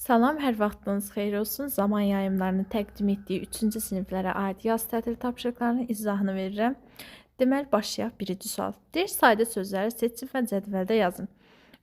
Salam, hər vaxtınız xeyir olsun. Zaman yayımlarının təqdim etdiyi 3-cü siniflərə aid yaz tətili tapşırıqlarının izahını verirəm. Deməli, başlayaq birinci sual. Deyir, sadə sözləri seçin və cədvəldə yazın.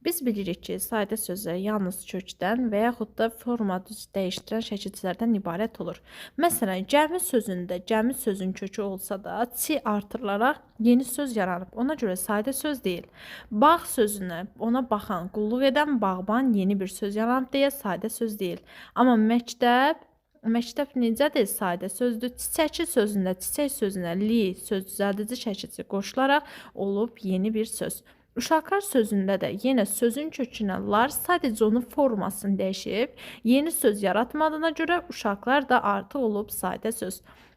Biz bilirik ki, sadə sözlər yalnız kökdən və yaxud da forma dəyişdirən şəkilçilərdən ibarət olur. Məsələn, gəmi sözündə gəmi sözün kökü olsa da, çi artırılaraq yeni söz yaranıb. Ona görə sadə söz deyil. Bağ sözünə ona baxan, qulluq edən bağban yeni bir söz yaranıb deyə sadə söz deyil. Amma məktəb necədir? Sadə sözdür. Çiçəki sözündə çiçək sözünə li söz düzəldici şəkilçi qoşularaq olub yeni bir söz. Uşaqlar sözündə də yenə sözün kökünə lar sadəcə onun formasını dəyişib, yeni söz yaratmadığına görə uşaqlar da artıq olub sadə söz.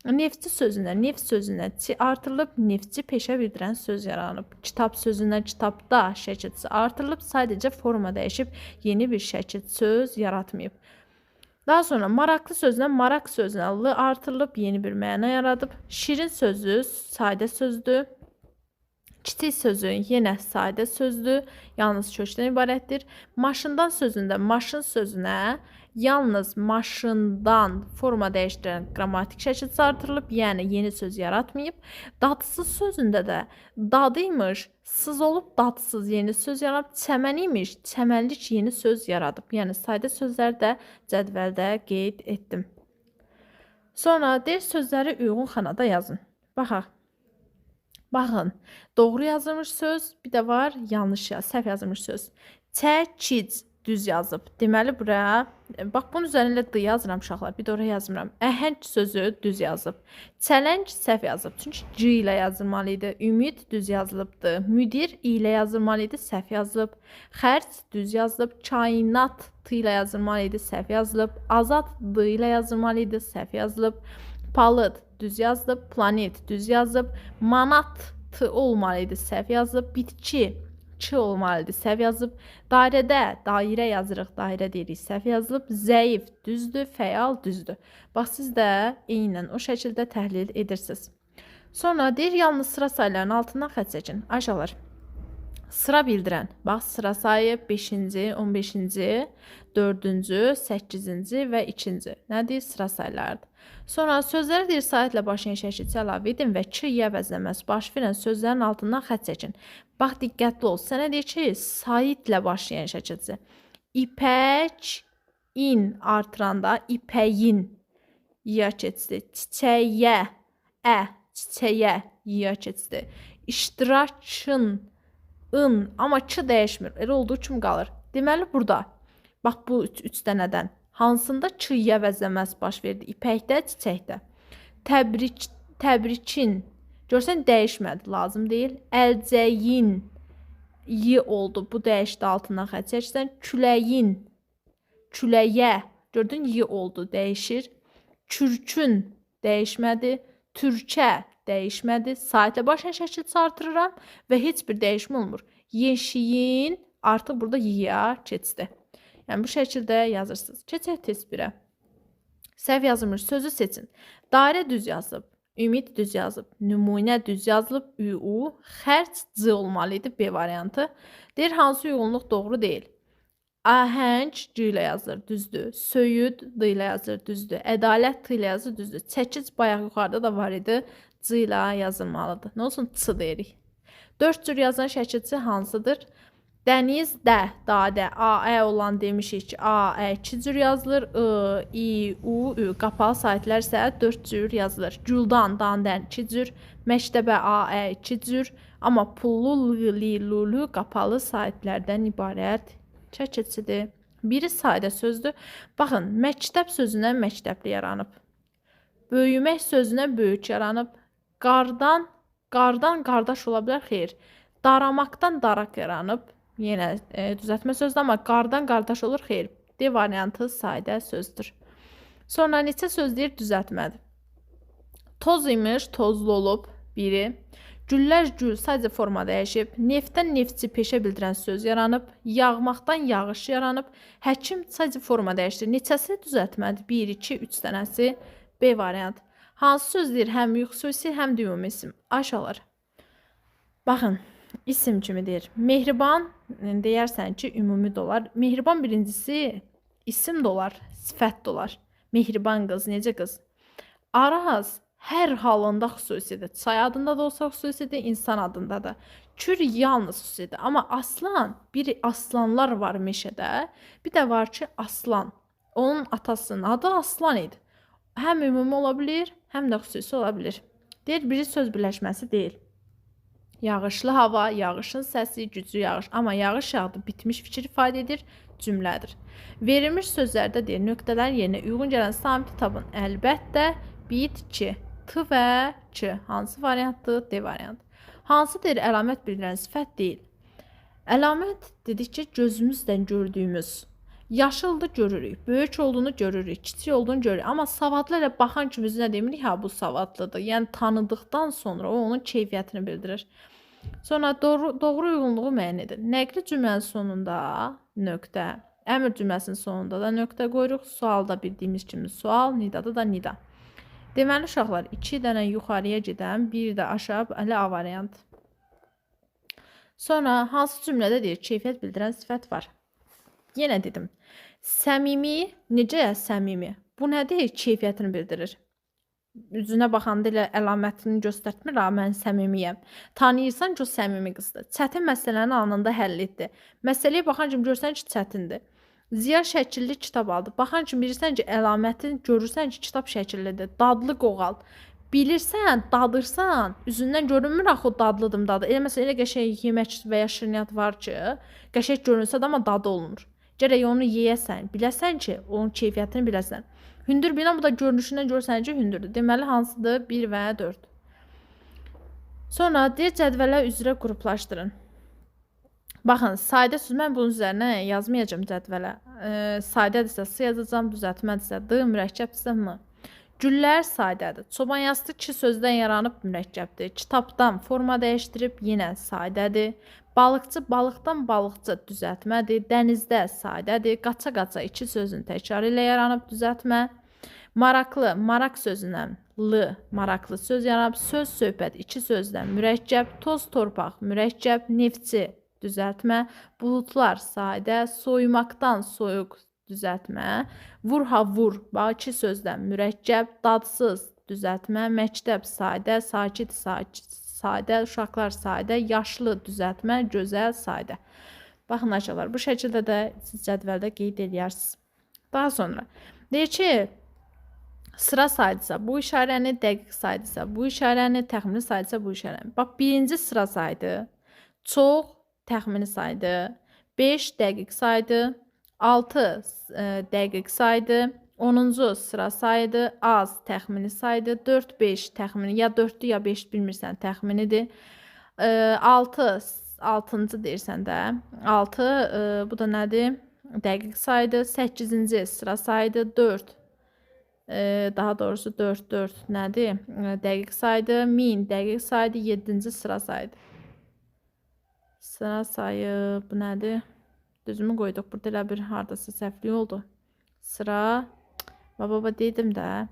Neftçi sözünə neft sözünə çi artırılıb, neftçi peşə bildirən söz yaranıb. Kitab sözünə kitabda şəkilçisi artırılıb, sadəcə forma dəyişib, yeni bir şəkil söz yaratmayıb. Daha sonra maraqlı sözünə maraq sözünə lı artırılıb, yeni bir məna yaradıb. Şirin sözü sadə sözdür. Kiçik sözü yenə sadə sözdür, yalnız kökdən ibarətdir. Maşından sözündə maşın sözünə yalnız maşından forma dəyişdirən qrammatik şəkilçisi artırılıb, yəni yeni söz yaratmayıb. Dadsız sözündə də dadıymış, sız olub dadsız yeni söz yaradıb, çəmən imiş, çəmənlik yeni söz yaradıb. Yəni sadə sözləri də cədvəldə qeyd etdim. Sonra deyir sözləri uyğun xanada yazın. Baxın, doğru yazılmış söz, bir də var yanlış səhv yazılmış söz. Çəkic düz yazıb. Deməli bura, bax bunun üzərində d yazıram uşaqlar, bir də oraya yazmıram. Əhəng sözü düz yazıb. Çələng səhv yazıb. Çünki c ilə yazılmalı idi. Ümid düz yazılıbdı. Müdir i ilə yazılmalı idi, səhv yazılıb. Xərc düz yazılıb. Kainat t ilə yazılmalı idi, səhv yazılıb. Azad d ilə yazılmalı idi, səhv yazılıb. Palıd düz yazılıb, planet düz yazılıb, manat t olmalı idi, səhv yazılıb, bitki ç olmalı idi, səhv yazılıb, dairədə dairə yazırıq, dairə deyirik, səhv yazılıb, zəif düzdür, fəal düzdür. Bax siz də eynən o şəkildə təhlil edirsiniz. Sonra deyir yalnız sıra sayılarının altından xətt çəkin. Aşağılar. Sıra bildirən. Bax sıra sayı 5-ci, 15-ci, 4-cü, 8-ci və 2-ci. Nədir? Sıra sayılarıdır. Sonra sözləri deyir saitlə başlayan şəkilçi əlavə edin və k yə vəzləməsi baş verən sözlərin altından xətt çəkin. Bax diqqətli ol. Sənə deyir ki, saitlə başlayan şəkilçi. İpək, in artıranda ipəyin yə keçdi. Çiçəyə, çiçəyə yə keçdi. İştirakın, amma k dəyişmir. Elə olduğu kimi qalır. Deməli burada, bax bu 3 dənədən hansında k-yə vəzləməsi baş verdi? İpəkdə, çiçəkdə. Təbrikin. Görsən dəyişmədi, lazım deyil. Əlcəyin y oldu. Bu dəyişdi, altından xətt çəksən. Küləyin. Küləyə. Gördün y oldu, dəyişir. Kürkün dəyişmədi. Türkə dəyişmədi. Saitlə başlayan şəkilçi artırıram və heç bir dəyişmə olmur. Yeşiyin artıq burada y-yə keçdi. Yəni bu şəkildə yazırsınız. Keçək test 1-ə. Səhv yazılmış sözü seçin. Dairə düz yazılıb. Ümid düz yazılıb. Nümunə düz yazılıb. Ü-u. Xərc c olmalı idi. B variantı. Deyir hansı uyğunluq doğru deyil. Ahəng c ilə yazılır. Düzdür. Söyüd d ilə yazılır. Düzdür. Ədalət t ilə yazılır. Düzdür. Çəkic bayaq yuxarıda da var idi. C ilə yazılmalıdır. Nə olsun? Ç deyirik. 4 cür yazılan şəkilçi hansıdır? Dəniz, də, dadə, a-ə olan demişik ki, a-ə 2 cür yazılır, i, u, ü. Qapalı saitlər isə 4 cür yazılır. Güldan, dandən 2 cür, məktəbə, a-ə 2 cür. Amma pullu, li, lulu qapalı saitlərdən ibarət şəkilçidir. Biri sadə sözdür. Baxın, məktəb sözünə məktəbli yaranıb. Böyümək sözünə böyük yaranıb. Qardan qardaş ola bilər, xeyr. Daramaqdan daraq yaranıb. Yenə düzəltmə sözdür, amma qardan qardaş olur, xeyr. D variantı sadə sözdür. Sonra neçə söz deyir düzəltmədir. Toz imiş, tozlu olub, biri. Güllər gül, sadəcə forma dəyişib. Neftdən neftçi peşə bildirən söz yaranıb. Yağmaqdan yağış yaranıb. Həkim sadəcə forma dəyişdir. Neçəsi düzəltmədir? 1, 2, 3 dənəsi. B variant. Hansı söz deyir? Həm xüsusi, həm də ümumi isim. Aşağılar. Baxın. İsim kimi deyir. Mehriban deyərsən ki, ümumi də olar. Mehriban birincisi İsim də olar, sifət də olar. Mehriban qız, necə qız? Araz hər halında xüsusidir. Çay adında da olsa xüsusidir, insan adında da. Kür yalnız xüsusidir. Amma aslan, bir aslanlar var meşədə. Bir də var ki, aslan. Onun atasının adı Aslan idi. Həm ümumi ola bilər, həm də xüsusi ola bilər. Deyir, biri söz birləşməsi deyil. Yağışlı hava, yağışın səsi, güclü yağış. Amma yağış yağdı, bitmiş fikir ifadə edir, cümlədir. Verilmiş sözlərdə deyir, nöqtələrin yerinə uyğun gələn samiti tapın. Əlbəttə, bit, ki. T və ç. Hansı variantdır? D variantı. Hansı deyir, əlamət bildirən sifət deyil. Əlamət dedikcə gözümüzdən gördüyümüz. Yaşıldır görürük, böyük olduğunu görürük, kiçik olduğunu görürük. Amma savadlı ilə baxan kimi üzünə demirik, ha bu savadlıdır. Yəni tanıdıqdan sonra o onun keyfiyyətini bildirir. Sonra doğru uyğunluğu müəyyən edir. Nəqli cümlənin sonunda nöqtə, əmr cümləsinin sonunda da nöqtə qoyuruq. Sualda bildiyimiz kimi sual, nidada da nida. Deməli uşaqlar 2 dənə yuxarıya gedən, bir də aşağı elə A variant. Sonra hansı cümlədə deyir, keyfiyyət bildirən sifət var. Yenə dedim. Səmimi, necə səmimi? Bu nədir? Keyfiyyətini bildirir. Üzünə baxanda elə əlamətini göstərtmir, mən səmimiyəm. Tanıyırsan ki, o səmimi qızdır. Çətin məsələni anında həll etdi. Məsələyə baxan kimi görsən ki, çətindir. Ziya şəkilli kitab aldı. Baxan kimi bilirsən ki, əlamətini görürsən ki, kitab şəkillidir. Dadlı qoğal. Bilirsən, dadırsan, üzündən görünmür axı o dadlıdır dadı. Elə məsələn, elə qəşəng yemək və ya şirniyyat var ki, qəşəng görünsə də, amma dadı olmur. Gərək onu yeyəsən, biləsən ki, onun keyfiyyətini biləsən. Hündür bilən, bu da görünüşündən görsən ki, hündürdür. Deməli, hansıdır? 1 və 4. Sonra deyir, cədvələ üzrə qruplaşdırın. Baxın, sadə söz, mən bunun üzərinə yazmayacağım cədvələ. Sadədirsə S yazacağım, düzəltmədirsə D, mürəkkəbdirsə M. Güllər sadədir. Çoban yastığı 2 sözdən yaranıb mürəkkəbdir. Kitabdan forma dəyişdirib yenə sadədir. Balıqçı balıqdan balıqçı düzəltmədir. Dənizdə sadədir. Qaça-qaça 2 sözün təkrarı ilə yaranıb düzəltmə. Maraqlı, maraq sözündən L, maraqlı söz yaranıb. Söz, söhbət 2 sözdən mürəkkəb. Toz, torpaq, mürəkkəb. Neftçi düzəltmə. Buludlar sadə. Soyumaqdan soyuq düzəltmə. Vur ha vur, 2 sözdən mürəkkəb. Dadsız düzəltmə. Məktəb sadə. Sakit, sadə. Uşaqlar sadə. Yaşlı düzəltmə. Gözəl, sadə. Baxın aşağılar, bu şəkildə də siz cədvəldə qeyd edirsiniz. Daha sonra deyir ki, sıra saydısa bu işarəni, dəqiq saydısa bu işarəni, təxmini saydısa bu işarəni. Bax, birinci sıra saydı, çox təxmini saydı, 5 dəqiq saydı, 6 dəqiq saydı, 10-cu sıra saydı, az təxmini saydı, 4-5 təxmini, ya 4-dür ya 5 bilmirsən təxminidir. 6-cı deyirsən də, 6 bu da nədir? Dəqiq saydı, 8-ci sıra saydı, 4 daha doğrusu 4 nədir? Dəqiq saydı, 1000 dəqiq saydı, 7-ci sıra saydı. Sıra sayı bu nədir? Düzümü qoyduq, burada elə bir haradasa səhvlik oldu. Sıra, baba dedim də.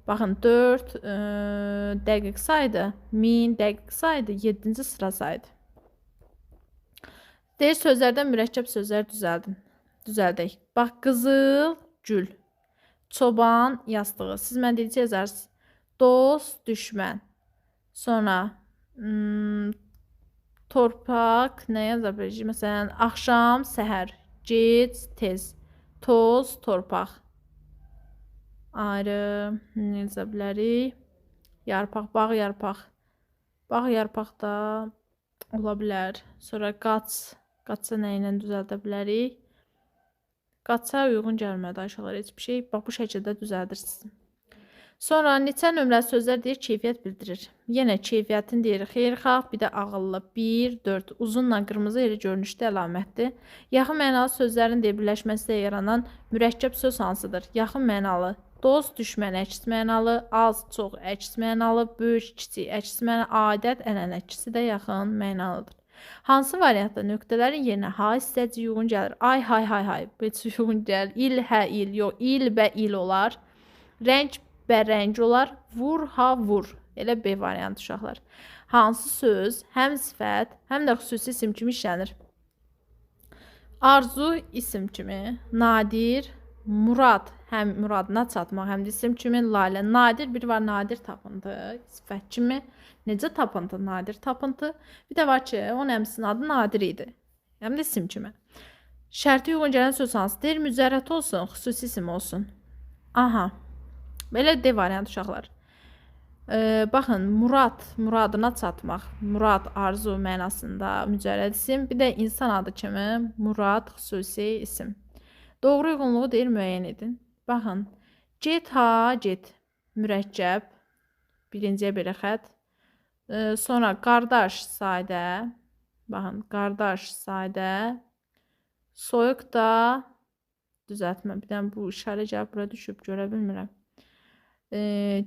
Baxın, 4 dəqiq saydı, 1000 dəqiq saydı, 7-ci sıra saydı. Deyir, sözlərdən mürəkkəb sözlər düzəldək. Bax, qızıl, gül, çoban, yastığı. Siz mən dedikcə yazarsınız. Dost, düşmən. Sonra torpaq, nə yaza biləcək? Məsələn, axşam, səhər, gec, tez, toz, torpaq. Ayrı, nə yaza bilərik? Yarpaq, bağ, yarpaq. Bağ, yarpaq da ola bilər. Sonra qaça nə ilə düzəldə bilərik? Qaça uyğun gəlmədi aşağılar heç bir şey. Bax, bu şəkildə düzəldirsiniz. Sonra neçə nömrəli sözlər deyir, keyfiyyət bildirir. Yenə keyfiyyətin deyir, xeyirxah, bir də ağıllı. 1, 4, uzunla qırmızı iri görünüşdə əlamətdir. Yaxın mənalı sözlərin deyir, birləşməsində yaranan mürəkkəb söz hansıdır? Yaxın mənalı, dost, düşmən, əks mənalı, az, çox, əks mənalı, böyük, kiçik, əks mənalı, adət, ənənə, ikisi də yaxın mənalıdır. Hansı variantda nöqtələrin yerinə ha hissəci uyğun gəlir? Ay, hay, hay, hay, heç uyğun gəlir. İl, hə, il, yox, il bə il olar. Rəng bə rəng olar. Vur, ha, vur. Elə B variantı uşaqlar. Hansı söz həm sifət, həm də xüsusi isim kimi işlənir? Arzu isim kimi, Nadir, Murad həm muradına çatmaq, həm də isim kimi, Lalə nadir, bir var nadir tapıntı, sifət kimi. Necə tapıntı, nadir tapıntı. Bir də var ki, onun əmsinin adı Nadir idi. Həm də isim kimi. Şərti uyğun gələn söz hansıdır? Mücərrət olsun, xüsusi isim olsun. Aha. Belə D variant uşaqlar. Baxın, Murad, muradına çatmaq. Murad, arzu mənasında mücərrəd isim. Bir də insan adı kimi Murad, xüsusi isim. Doğru uyğunluğu deyil, müəyyən edin. Baxın, get ha, get. Mürəkkəb. Birinciyə belə xət. Sonra qardaş, sadə. Baxın, qardaş, sadə. Soyuq da, düzəltmə. Bir dənə bu işarə gəlib bura düşüb, görə bilmirəm.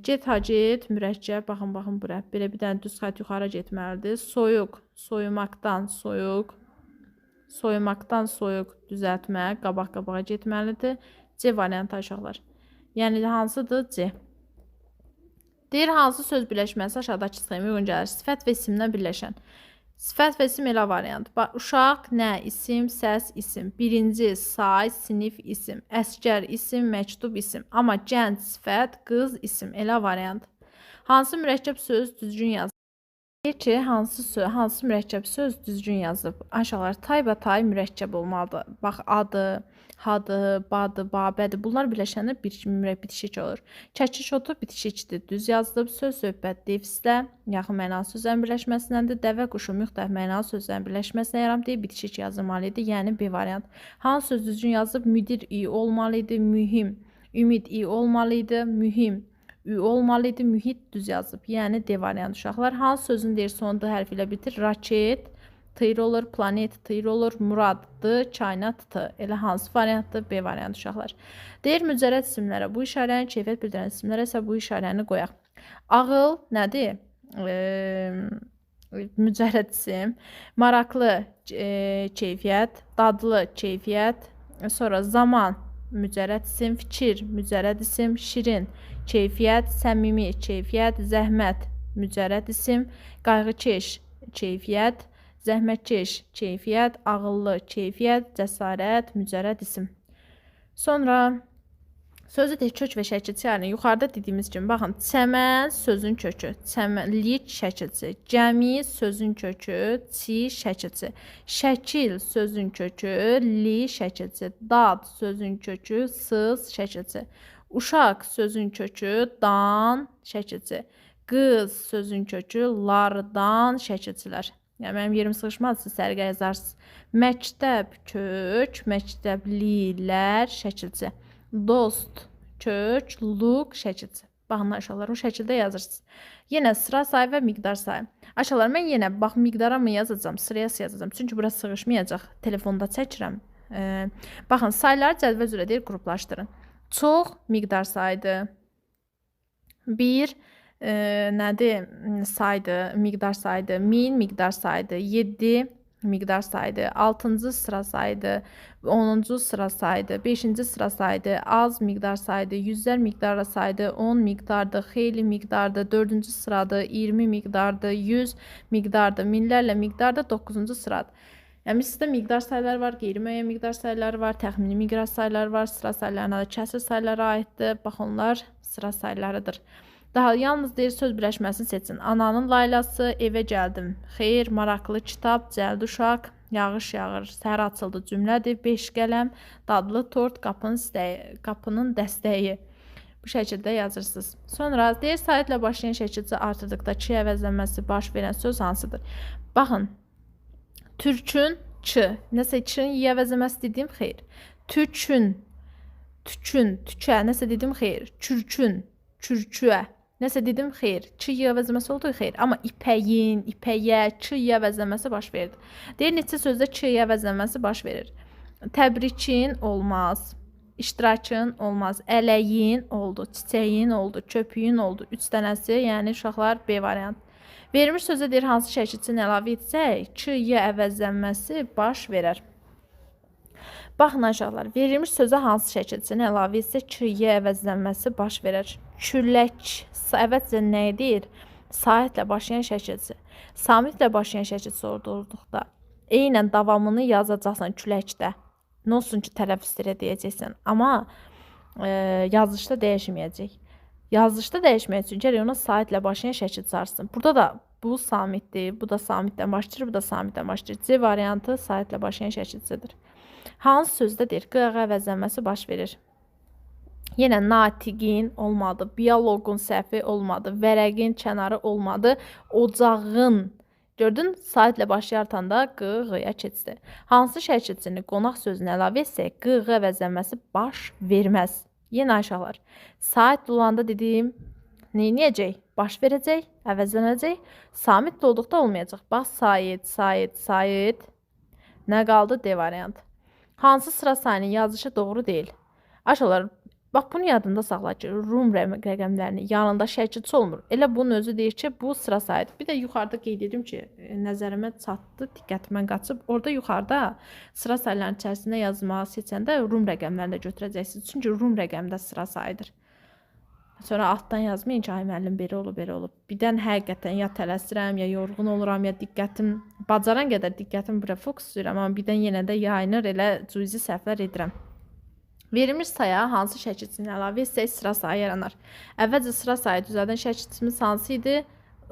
Get ha, get. Mürəkkəb. Baxın, baxın bura. Belə bir dənə düz xət yuxarı getməlidir. Soyuq, soyumaqdan, soyuq. Soyumaqdan, soyuq, düzəltmə. Qabaq-qabağa getməlidir. C variantı aşağılar. Yəni, hansıdır? C. Deyir, hansı söz birləşməsi aşağıdakı sxemə uyğun gəlir? Sifət və isimdən birləşən. Sifət və isim elə variant. Uşaq, nə, isim, səs, isim. Birinci, say, sinif, isim. Əskər, isim, məktub, isim. Amma gənc, sifət, qız, isim. Elə variant. Hansı mürəkkəb söz düzgün yazılıb? Deyir ki, hansı mürəkkəb söz düzgün yazıb? Aşağılar taybatay mürəkkəb olmalıdır. Bax, adı, hadı, badı, babədi. Bunlar birləşəndə bitişik olur. Çəkiş otu bitişikdir. Düz yazılıb. Söz, söhbət, defislə, yaxın mənalı sözlərin birləşməsindəndir. Dəvə quşu müxtəlif mənalı sözlərin birləşməsinə yaram deyil, bitişik yazılmalıdır. Yəni, B variant. Hansı söz düzgün yazılıb? Müdir, i olmalıydı. Mühim, ümid, i olmalıydı. Mühim, ü olmalıydı, mühit düz yazıb. Yəni, D variant uşaqlar. Hansı sözün deyir son D hərfi ilə bitir? Raket, tıyır olur, planet, tıyır olur, muraddır, kainat, t. Elə hansı variantdır? B variant uşaqlar. Deyir, mücərrət isimlərə bu işarəni, keyfiyyət bildirən isimlərə isə bu işarəni qoyaq. Ağıl nədir? Mücərrət isim. Maraqlı, keyfiyyət, dadlı, keyfiyyət. Sonra zaman, mücərrət isim, fikir, mücərrət isim, şirin, keyfiyyət, səmimi, keyfiyyət, zəhmət, mücərrət isim, qayğıkeş, keyfiyyət, zəhmətkeş, keyfiyyət, ağıllı, keyfiyyət, cəsarət, mücərrət isim. Sonra sözü deyir, kök və şəkilçi halini yuxarıda dediyimiz kimi, baxın, çəmən sözün kökü, çəmənlik şəkilçi, gəmi sözün kökü, çi şəkilçi, şəkil sözün kökü, li şəkilçi, dad sözün kökü, sız şəkilçi, uşaq sözün kökü, dan şəkilçi, qız sözün kökü, lardan şəkilçilər. Yəni, mənim yerim sıxışmaz, siz sərgə yazarsınız. Məktəb kök, məktəblilər şəkilçi. Dost, kök, luq, şəkilçi. Baxın, aşağılar o şəkildə yazırsınız. Yenə sıra sayı və miqdar sayı. Aşağılar mən yenə bax, miqdara mı yazacağım, sıraya yazacağım. Çünki bura sığışmayacaq. Telefonda çəkirəm. Baxın, sayıları cədvəl üzrə deyir, qruplaşdırın. Çox miqdar sayıdır. 1 nədir? Saydı, miqdar saydı. 1000 miqdar saydı. 7 miqdar saydı. 6-cı sıra saydı. 10-cu sıra saydı. 5-ci sıra saydı. Az miqdar saydı. Yüzlər miqdarda saydı. 10 miqdardı. Xeyli miqdardı. 4-cü sıradır. 20 miqdardı. 100 miqdardı. Minlərlə miqdarda 9-cu sıradır. Yəni, sizdə miqdar sayıları var, qeyri-müəyyən miqdar sayıları var, təxmini miqdar sayıları var, sıra sayılarına da kəsr sayıları aiddir. Bax, onlar sıra sayılarıdır. Daha yalnız deyir, söz birləşməsini seçin. Ananın laylası, evə gəldim. Xeyr, maraqlı kitab, cəldi uşaq, yağış yağır, səhər açıldı cümlədir. 5 qələm, dadlı tort, qapının dəstəyi. Bu şəkildə yazırsınız. Sonra deyir, saitlə başlayan şəkildə artırdıqda ki əvəzlənməsi baş verən söz hansıdır? Baxın, türkün, çı. Nəsə çın yə əvəzləməsi dediyim, xeyr. Türkün, tükün, tükə. Nəsə dedim, xeyr. Kürkün, kürküə. Nəsə dedim, xeyr. Çı yə əvəzləməsi oldu, xeyr. Amma ipəyin, ipəyə, çı yə əvəzləməsi baş verdi. Deyir, neçə sözdə çı yə əvəzləməsi baş verir. Təbrikin olmaz. İştirakın olmaz. Ələyin oldu. Çiçəyin oldu. Köpüyün oldu. 3 dənəsi, yəni uşaqlar B variant. Verilmiş sözə deyir, hansı şəkilçini əlavə etsək, çı yə əvəzlənməsi baş verər. Baxın aşağılar, verilmiş sözə hansı şəkilçini əlavə etsək, çı yə əvəzlənməsi baş verər. Külək, əvəzcə nə edir? Saitlə başlayan şəkilçi. Samitlə başlayan şəkilçi sorulduqda, eynən davamını yazacaqsan küləkdə. nə olsun ki, tələffüzdə deyəcəksən, amma yazışda dəyişməyəcək. Yazışda dəyişmək üçün gərək ona saitlə başlayan şəkil çağırsın. Burada da bu samitdir, bu da samitdən başlayır, bu da samitdən başlayır. C variantı saitlə başlayan şəkilçədir. Hansı sözdədir? Q əvəzlənməsi baş verir. Yenə natiqin olmadı, bioloqun səhvi olmadı, vərəqin kənarı olmadı, ocağın. Gördün, saitlə başlayartanda q, ğ-ya keçdi. Hansı şəkilçini qonaq sözünə əlavə etsək, q, ğ əvəzlənməsi baş verməz. Yenə aşağılar. Saitlə olanda dediyim, neyniyəcək? Baş verəcək, əvəzlənəcək. Samitlə olduqda olmayacaq. Bax, sait. Nə qaldı? D variantı. Hansı sıra sayının yazışı doğru deyil? Aşağılar. Bax, bunu yadında saxla ki, Rum rəqəmlərinin yanında şəkilçi olmur. Elə bunun özü deyir ki, bu sıra sayıdır. Bir də yuxarıda qeyd edim ki, nəzərimə çatdı, diqqətimdən qaçıb. Orada yuxarıda sıra sayılarının içərisində yazmağı seçəndə Rum rəqəmlərini də götürəcəksiniz. Çünki Rum rəqəmdə sıra sayıdır. Sonra altdan yazmayın ki, ay müəllim belə olub. Birdən həqiqətən ya tələsirəm, ya yorğun oluram, ya diqqətim, bacaran qədər diqqətimi bura fokuslayıram, amma birdən yenə də yayınır, elə cüzi səhvlər edirəm. Verilmiş saya hansı şəkilçini əlavə etsək sıra sayı yaranar. Əvvəlcə sıra sayı düzəldən şəkilçimiz hansı idi?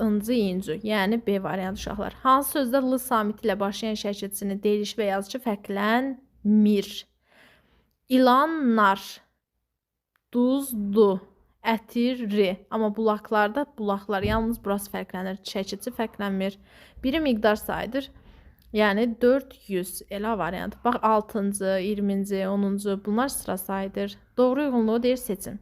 İnci, incü, yəni B variantı uşaqlar. Hansı sözdə l samiti ilə başlayan şəkilçinin deyiliş və yazıcı fərqlənmir? İlanlar, duzlu, ətirri. Amma bulaqlar yalnız burası fərqlənir. Şəkilçi fərqlənmir. Biri miqdar sayıdır. Yəni 400 elə variant. Bax 6-cı, 20-ci, 10-cu bunlar sıra sayıdır. Doğru uyğunluğu deyir seçin.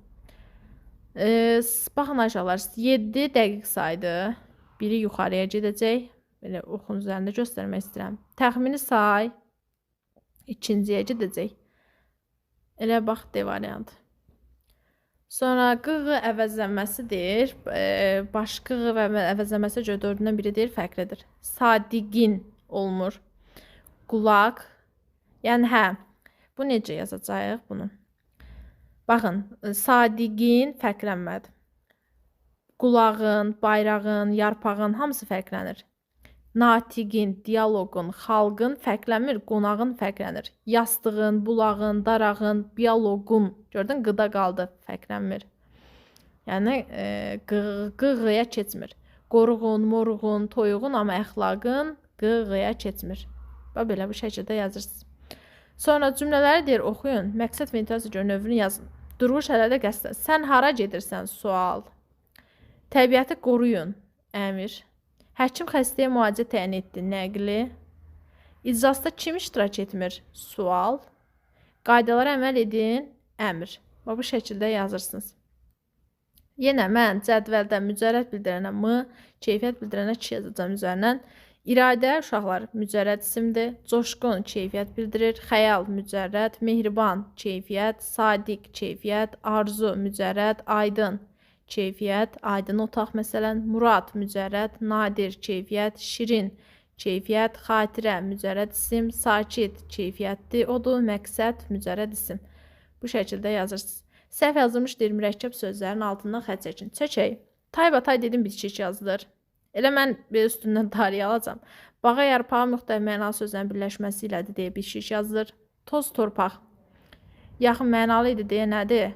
Baxın aşağılar 7 dəqiq saydı. Biri yuxarıya gedəcək. Belə oxun üzərində göstərmək istəyirəm. Təxmini say ikinciyə gedəcək. Elə bax D variantı. Sonra q əvəzlənməsidir. Başqa q və əvəzlənməsi görə dördündən biri deyir fərqlidir. Sadiqin olmur. Qulaq. Yəni hə. Bu necə yazacağıq bunu? Baxın, sadiqin fərqlənmədi. Qulağın, bayrağın, yarpağın hamısı fərqlənir. Natiqin, dialoqun, xalqın fərqlənmir, qonağın fərqlənir. Yastığın, bulağın, darağın, bioloqun. Gördün, qıda qaldı, fərqlənmir. Yəni q-ğ-ya keçmir. Qoruğun, moruğun, toyuğun, amma əxlaqın q-ğ-ya keçmir. Belə bu şəkildə yazırsınız. Sonra cümlələri deyir, oxuyun. Məqsəd və intihası görə növünü yazın. Durğu şərədə qəsdə. Sən hara gedirsən? Sual. Təbiəti qoruyun. Əmr. Həkim xəstəyə müalicə təyin etdi. Nəqli. İclasda kim iştirak etmir? Sual. Qaydalara əməl edin. Əmr. Bu şəkildə yazırsınız. Yenə mən cədvəldə mücərrəd bildirənə m, keyfiyyət bildirənə ç yazacağım üzərindən. İradə uşaqlar mücərrəd isimdir. Coşqun keyfiyyət bildirir. Xəyal mücərrəd. Mehriban keyfiyyət. Sadiq keyfiyyət. Arzu mücərrəd. Aydın keyfiyyət. Aydın otaq məsələn. Murad mücərrəd. Nadir keyfiyyət. Şirin keyfiyyət. Xatirə mücərrəd isim. Sakit keyfiyyətdir. Odur məqsəd mücərrəd isim. Bu şəkildə yazırsınız. Səhv yazılmış deyil mürəkkəb sözlərin altından xətt çəkin. Çəkək. Taybatay dedim bitişik yazılır. Elə mən üstündən tarih alacam. Bağa yarpağı müxtəlif mənalı sözlərin birləşməsi ilədir deyə bir şiş yazılır. Toz torpaq. Yaxın mənalı idi deyə nədir?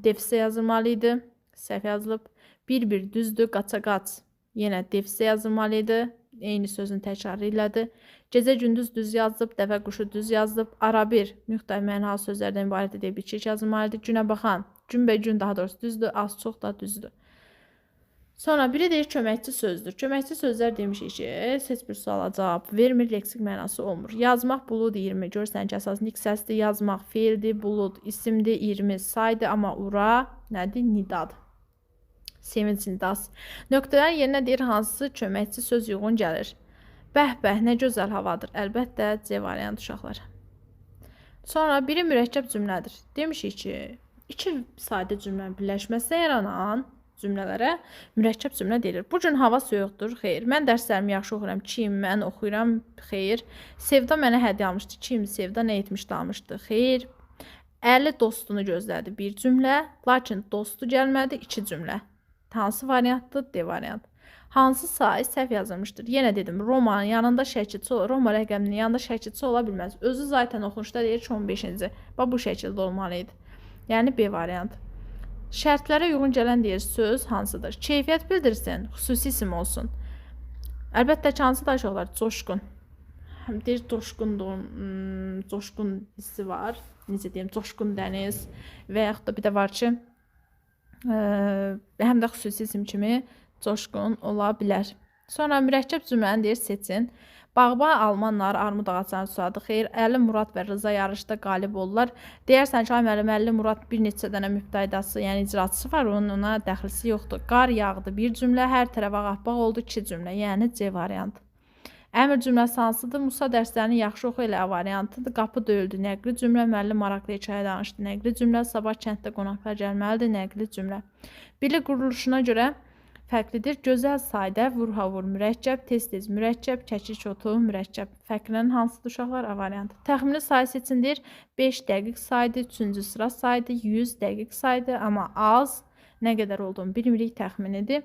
Defisə yazılmalı idi. Səhv yazılıb. Bir düzdür, qaça-qaç. Yenə defisə yazılmalı idi. Eyni sözün təkrarı ilədir. Gecə gündüz düz yazılıb, dəvə quşu düz yazılıb. Arabir müxtəlif mənalı sözlərdən ibarət deyə bir şiş yazılmalı idi. Günə baxan. Günbə-gün daha doğrusu düzdür, az-çox da düzdür. Sonra biri deyir köməkçi sözdür. Köməkçi sözlər demişik ki, seç bir suala cavab vermir, leksik mənası olmur. Yazmaq bulud 20. Görürsən ki, əsas niksəsdir. Yazmaq feildir, bulud isimdir, 20 saydır, amma ura nədir? Nidadır. Sevinç nidas. Nöqtələrin yerinə deyir hansı köməkçi söz uyğun gəlir. Bəh-bəh, nə gözəl havadır. Əlbəttə C variantı uşaqlar. Sonra biri mürəkkəb cümlədir. Demişik ki, iki sadə cümlənin birləşməsində yaranan cümlələrə mürəkkəb cümlə deyilir. Bu gün hava soyuqdur, xeyr. Mən dərslərimi yaxşı oxuyuram, kim? Mən oxuyuram, xeyr. Sevda mənə hədiyyə almışdı, kim? Sevda nə etmişdi, almışdı, xeyr. Əli dostunu gözlədi, bir cümlə. Lakin dostu gəlmədi, iki cümlə. Hansı variantdır? D variant. Hansı sayı səhv yazılmışdır? Yenə dedim, Romanın yanında şəkilçi olur. Roma rəqəminin yanında şəkilçi ola bilməz. Özü zaten oxunuşda deyir ki, 15-ci. Bax, bu şəkildə olmalı idi. Yəni B variantı. Şərtlərə uyğun gələn deyir söz hansıdır? Keyfiyyət bildirsin, xüsusi isim olsun. Əlbəttə ki, hansı da uşaqlar? Coşqun. Həm deyir, coşqun hissi var. Necə deyim, coşqun dəniz və yaxud da bir də var ki, həm də xüsusi isim kimi coşqun ola bilər. Sonra mürəkkəb cümləni deyir seçin. Bağban almanlar armud ağaclarını suladı. Xeyr, Əli Murad və Rıza yarışda qalib olurlar. Deyərsən ki, müəllim, Əli Murad bir neçə dənə mübtədası, yəni icraçısı var, onun ona dəxlisi yoxdur. Qar yağdı bir cümlə, hər tərəf ağappaq oldu 2 cümlə, yəni C variantı. Əmr cümləsi hansıdır? Musa dərslərini yaxşı oxu elə variantıdır. Qapı döyüldü, nəqli cümlə, müəllim maraqlı hekayə danışdı, nəqli cümlə, sabah kənddə qonaqlar gəlməlidir, nəqli cümlə. Bilik quruluşuna görə fərqlidir. Gözəl sayda vur-havur mürəkkəb, tez-tez mürəkkəb, kəkik otu mürəkkəb. Fərqlənən hansıdır uşaqlar? A variantı. Təxmini sayı seçindir. 5 dəqiq saydı, 3-cü sıra saydı, 100 dəqiq saydı, amma az. Nə qədər olduğunu bilmirik, təxminidir.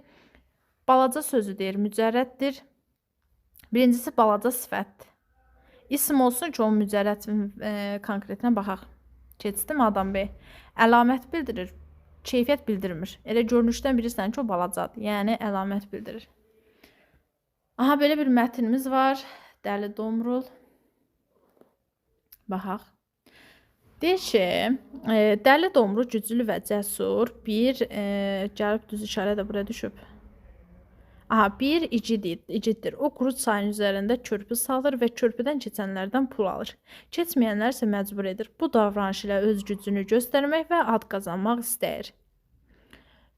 Balaca sözü deyir, mücərrəddir. Birincisi balaca sifətdir. İsim olsun ki, o mücərrəd konkretinə baxaq. Keçdim adam bey. Əlamət bildirir. Keyfiyyət bildirmir. Elə görünüşdən bilirsən ki, o balacadır. Yəni, əlamət bildirir. Aha, belə bir mətnimiz var. Dəli Domrul. Baxaq. Deyir ki, Dəli Domrul güclü və cəsur bir, gəlib düz işarə də buraya düşüb. Aha, bir iciddir. O quru çayın üzərində körpü salır və körpüdən keçənlərdən pul alır. Keçməyənlər isə məcbur edir. Bu davranış ilə öz gücünü göstərmək və ad qazanmaq istəyir.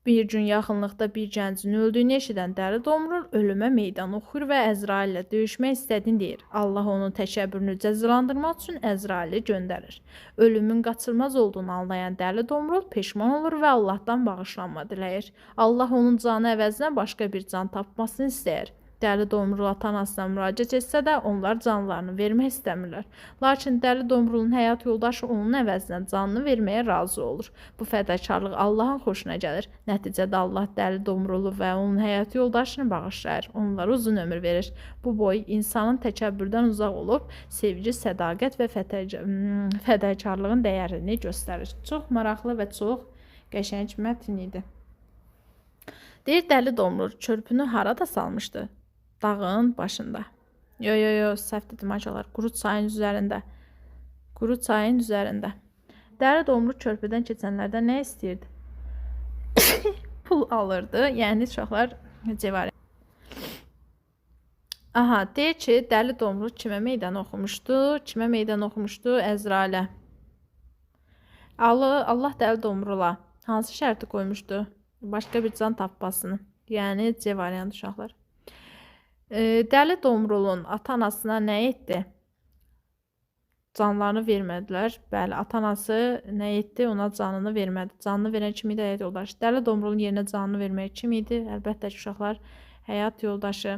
Bir gün yaxınlıqda bir gəncin öldüyünü eşidən Dəli Domrul ölümə meydan oxuyur və Əzrail ilə döyüşmək istədiyini deyir. Allah onun təkəbbürünü cəzalandırmaq üçün Əzraili göndərir. Ölümün qaçılmaz olduğunu anlayan Dəli Domrul peşman olur və Allahdan bağışlanma diləyir. Allah onun canı əvəzinə başqa bir can tapmasını istəyir. Dəli Domrul ata-anasına müraciət etsə də onlar canlarını vermək istəmirlər. Lakin Dəli Domrulun həyat yoldaşı onun əvəzinə canını verməyə razı olur. Bu fədakarlıq Allahın xoşuna gəlir. Nəticədə Allah Dəli Domrulu və onun həyat yoldaşını bağışlayır. Onlara uzun ömür verir. Bu boy insanın təkəbbürdən uzaq olub, sevgi, sədaqət və fədakarlığın dəyərini göstərir. Çox maraqlı və çox qəşəng mətn idi. Deyir, Dəli Domrul körpünü harada salmışdı? Dağın başında. Yo, səhv dedim acılar. Quru çayın üzərində. Quru çayın üzərində. Dəli Domrul körpüdən keçənlərdən nə istəyirdi? Pul alırdı. Yəni uşaqlar cəvarə. Aha, deyir ki, Dəli Domrul kimə meydan oxumuşdu? Kimə meydan oxumuşdu? Əzrailə. Allah Dəli Domrula hansı şərti qoymuşdu? Başqa bir can tapmasını. Yəni C variantı uşaqlar. Dəli Domrulun ata-anasına nə etdi? Canlarını vermədilər. Bəli, ata-anası nə etdi? Ona canını vermədi. Canını verən kim idi? Həyat yoldaşı. Dəli Domrulun yerinə canını vermək kim idi? Əlbəttə ki, uşaqlar, həyat yoldaşı.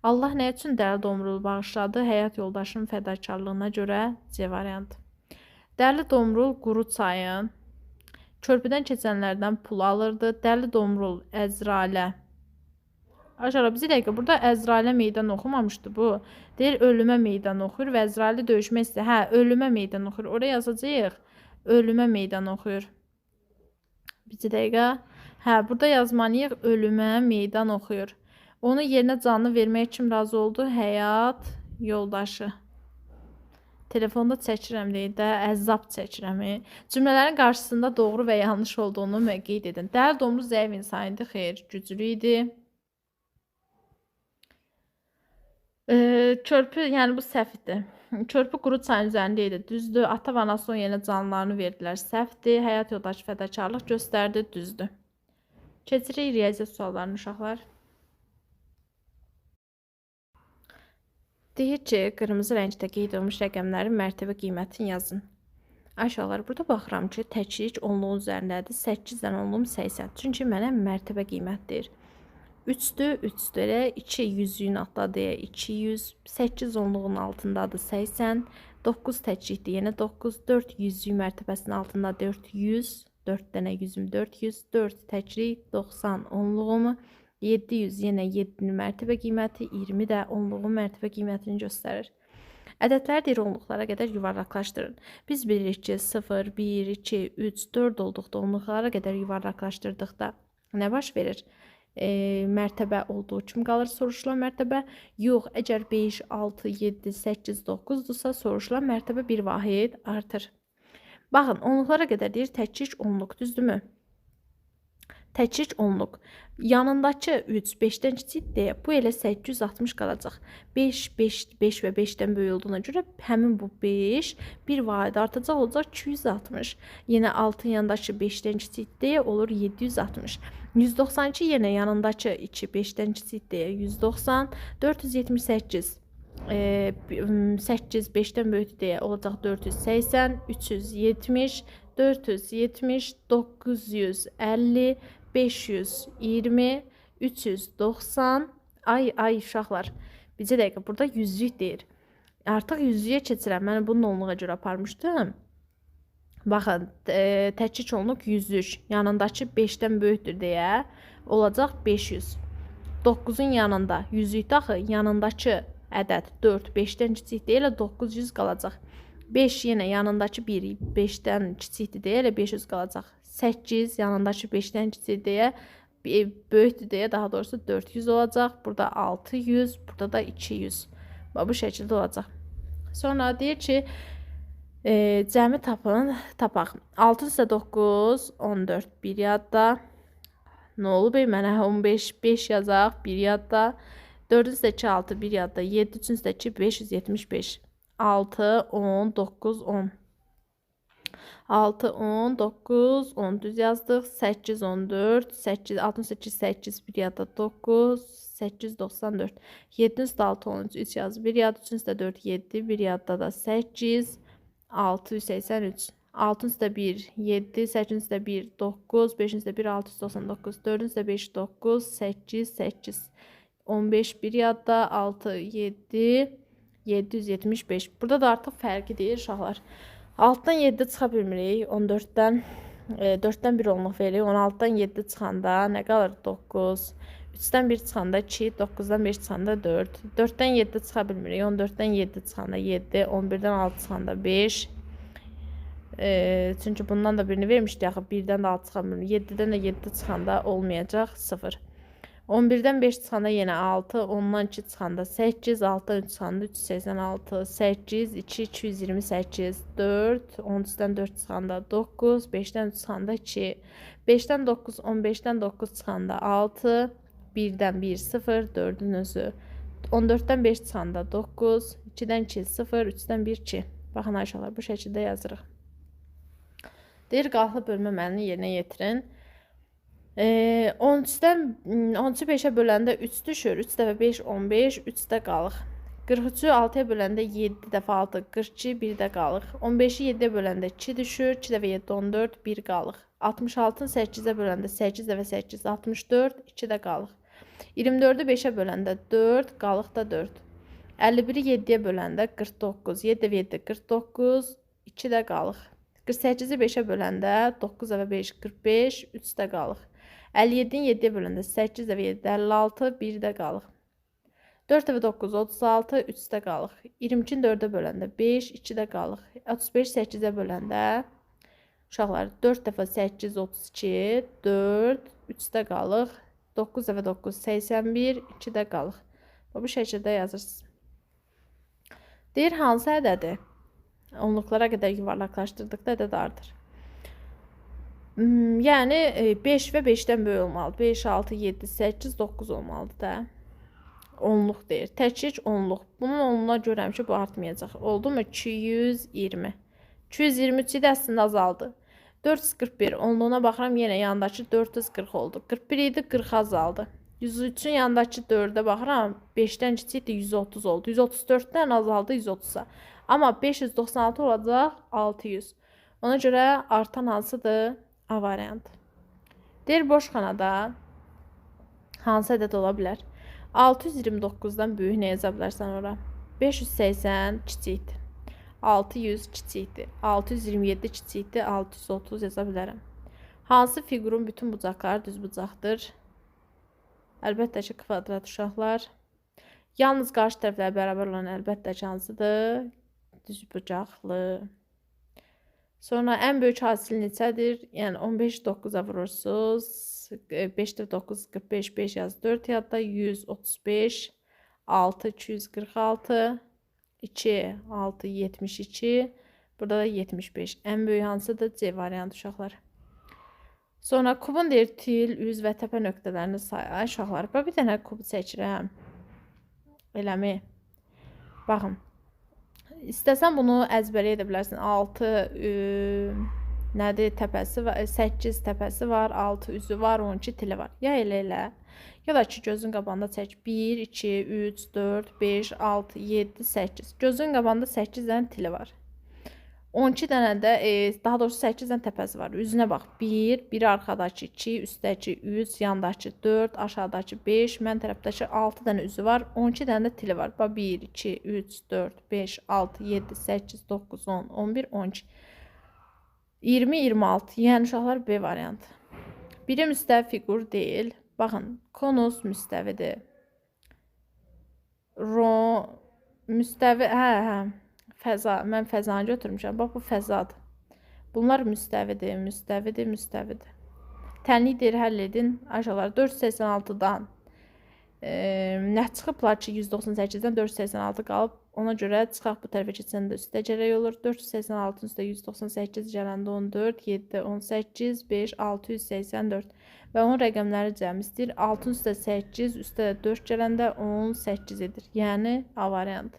Allah nə üçün Dəli Domrulu bağışladı? Həyat yoldaşının fədakarlığına görə C variantı. Dəli Domrul quru çayın körpüdən keçənlərdən pul alırdı. Dəli Domrul Əzrailə. Aşağı bizi dəqiqə burada Əzrailə meydan oxumamışdı bu. Deyir, ölümə meydan oxuyur və Əzraili döyüşmək istəyir. Hə, ölümə meydan oxuyur. Oraya yazacağıq. Ölümə meydan oxuyur. Bizi dəqiqə. Hə, burada yazmalıyıq. Ölümə meydan oxuyur. Onun yerinə canını vermək kim razı oldu? Həyat yoldaşı. Telefonda çəkirəm deyil də, əzzab çəkirəm. Cümlələrin qarşısında doğru və yanlış olduğunu qeyd edin. Dəli Domrul zəif insan idi, xeyr, güclü idi. Körpü, yəni bu səhvdir. Körpü quru çayın üzərində idi, düzdür. Ata və anası onun yerinə canlarını verdilər, səhvdir. Həyat yoldaşı fədakarlıq göstərdi, düzdür. Keçirik riyaziyyat suallarını uşaqlar. Deyir ki, qırmızı rəngdə qeyd olmuş rəqəmlərin mərtəbə qiymətini yazın. Aşağılar, burada baxıram ki, təklik onluğun üzərindədir. 8-dən onluğum 80. Çünki mənə mərtəbə qiymət deyir. 3'dür, 3'dür. Elə 2 yüzlüyün altındadır, 200. 8 onluğun altındadır, 80. 9 təklikdir, yenə 9. 4 yüzlük mərtəbəsinin altında 400. 4 dənə yüzüm 400. 4 təklik 90 onluğumu. 700 yenə 7-nin mərtəbə qiyməti, 20 də onluğun mərtəbə qiymətini göstərir. Ədədləri deyir onluqlara qədər yuvarlaqlaşdırın. Biz bilirik ki, 0, 1, 2, 3, 4 olduqda onluqlara qədər yuvarlaqlaşdırdıqda nə baş verir? Mərtəbə olduğu kimi qalır soruşulan mərtəbə. Yox, əgər 5, 6, 7, 8, 9-dursa soruşulan mərtəbə bir vahid artır. Baxın, onluqlara qədər deyir təkcik onluq, düzdürmü? Təkcik onluq. Yanındakı 3 5-dən kiçikdir. Bu elə 860 qalacaq. 5 və 5-dən böyük olduğuna görə həmin bu 5 bir vahid artacaq, olacaq 260. Yenə 6-ın yanındakı 5-dən kiçikdir, olur 760. 192 yenə yanındakı 2 5-dən kiçikdir, 190. 478 8 5-dən böyükdür, olacaq 480. 370 470 950 520 390. Ay uşaqlar, bircə dəqiqə, burada yüzlük deyir. Artıq yüzlüyə keçirəm. Mən bunun onluğa görə aparmışdım. Baxın, təkcik onluq yüzlük. Yanındakı 5-dən böyükdür deyə olacaq 500. 9-un yanında yüzlükdə axı yanındakı ədəd 4 5-dən kiçik deyə elə 900 qalacaq. 5 yenə yanındakı 1 5-dən kiçikdir deyə elə 500 qalacaq. 8 yanındakı 5-dən kiçik deyə böyükdür deyə daha doğrusu 400 olacaq. Burada 600, burada da 200. Bu şəkildə olacaq. Sonra deyir ki, cəmi tapaq. 6 + 9 14 bir yadda. Nə olub? Mənə 15 5 yazaq bir yadda. 4 + 2 6 bir yadda. 7 + 2 575. 6 10 9 10. 6 10 9 10 düz yazdıq. 8 14 8 68 8 bir yadda 9 894. 7 + 6 13 3 yaz. Bir yadda 3 + 4 7 bir yadda da 8 683. 6 + 1 7 8 + 1 9 5 + 1 699 4 + 5 9 8 8 15 bir yadda 6 7 775. Burada da artıq fərqi deyir uşaqlar. 6-dan 7 çıxa bilmirik. 14-dən 4-dən 1 onluq veririk. 16-dan 7 çıxanda nə qalır? 9. 3-dən 1 çıxanda 2, 9-dan 5 çıxanda 4. 4-dən 7 çıxa bilmirik. 14-dən 7 çıxanda 7, 11-dən 6 çıxanda 5. Çünki bundan da birini vermişdik axı. 1-dən də 6 çıxa bilmirik. 7-dən də 7 çıxanda olmayacaq 0. 11-dən 5 çıxanda yenə 6, 10-dan 2 çıxanda 8, 6-dan 3 çıxanda 386, 8, 2, 228, 4, 13-dən 4 çıxanda 9, 5-dən 3 çıxanda 2, 5-dən 9, 15-dən 9 çıxanda 6, 1-dən 1, 0, 4-ün özü, 14-dən 5 çıxanda 9, 2-dən 2, 0, 3-dən 1, 2. Baxın aşağılar, bu şəkildə yazırıq. Deyir, qalxı bölmə mənini yerinə yetirin. 13-dən 13-ü 5-ə böləndə 3 düşür. 3 dəfə 5 15, 3-də qalıq. 43-ü 6-ya böləndə 7 dəfə 6 42, 1-də qalıq. 15-i 7-yə böləndə 2 düşür. 2 dəfə 7 14, 1 qalıq. 66-ını 8-ə böləndə 8 dəfə 8 64, 2-də qalıq. 24-ü 5-ə böləndə 4, qalıq da 4. 51-i 7-yə böləndə 49, 7 dəfə 7 49, 2-də qalıq. 48-i 5-ə böləndə 9 dəfə 5 45, 3-də qalıq. 57-ni 7-yə böləndə 8 dəfə 7 56, 1-də qalıq. 4 dəfə 9 36, 3-də qalıq. 22-ni 4-ə böləndə 5, 2-də qalıq. 35 8-ə böləndə uşaqlar 4 dəfə 8 32, 4, 3-də qalıq. 9 dəfə 9 81, 2-də qalıq. Bu şəkildə yazırsınız. Deyir, hansı ədədi onluqlara qədər yuvarlaqlaşdırdıqda ədəd artır. Yəni 5 və 5-dən böyük olmalı. 5, 6, 7, 8, 9 olmalıdır da. Onluq deyir. Təkcik onluq. Bunun onluğuna görəm ki, bu artmayacaq. Oldu mu? 220. 223 idi, əslində azaldı. 441. Onluğuna baxıram, yenə yanındakı 440 oldu. 41 idi, 40 azaldı. 103-ün yanındakı 4-ə baxıram, 5-dən kiçikdir, 130 oldu. 134-dən azaldı 130-a. Amma 596 olacaq 600. Ona görə artan hansıdır? A variantı. Deyir, boş xanada hansı ədəd ola bilər? 629-dan böyük nə yaza bilərsən ora? 580 kiçikdir. 600 kiçikdir. 627 kiçikdir. 630 yaza bilərəm. Hansı fiqurun bütün bucaqları düz bucaqdır? Əlbəttə ki, kvadrat uşaqlar. Yalnız qarşı tərəflər bərabər olan əlbəttə ki, hansıdır? Düzbucaqlı. Sonra ən böyük hasil neçədir? Yəni 15 9-a vurursunuz. 5 9 45 5 yaz 4 yadda 135 6 246 2 6 72 burada da 75. Ən böyük hansıdır? C variantı uşaqlar. Sonra kubun deyir til, üz və təpə nöqtələrini say. Ay uşaqlar, bir dənə kub çəkirəm. Eləmi? Baxın. İstəsən bunu əzbərə edə bilərsin. 6 nədir təpəsi var, 8 təpəsi var, 6 üzü var, 12 tili var. Ya elə. Ya da ki, gözün qabağında çək. 1, 2, 3, 4, 5, 6, 7, 8. Gözün qabağında 8 dənə tili var. 12 dənə də, daha doğrusu 8 dənə təpəsi var. Üzünə bax. 1, biri arxadakı 2, üstdəki 3, yandakı 4, aşağıdakı 5, mən tərəfdəki 6 dənə üzü var. 12 dənə də tili var. Bax 1, 2, 3, 4, 5, 6, 7, 8, 9, 10, 11, 12. 20, 26. Yəni uşaqlar B variantı. Biri müstəvi fiqur deyil. Baxın, konus müstəvidir. Müstəvi, fəza. Mən fəzanı götürmüşəm. Bax, bu fəzadır. Bunlar müstəvidir, müstəvidir. Tənlikdir, həll edin. Aşağılar 486-dan nə çıxıblar ki, 198-dən 486 qalıb. Ona görə çıxaq bu tərəfə keçəndə üstə gərək olur. 486-ın üstə 198 gələndə 14, 7, 18, 5, 684. Və onun rəqəmləri cəmi istəyir. 6-ın üstə 8, üstə 4 gələndə 18 edir. Yəni, A variantı.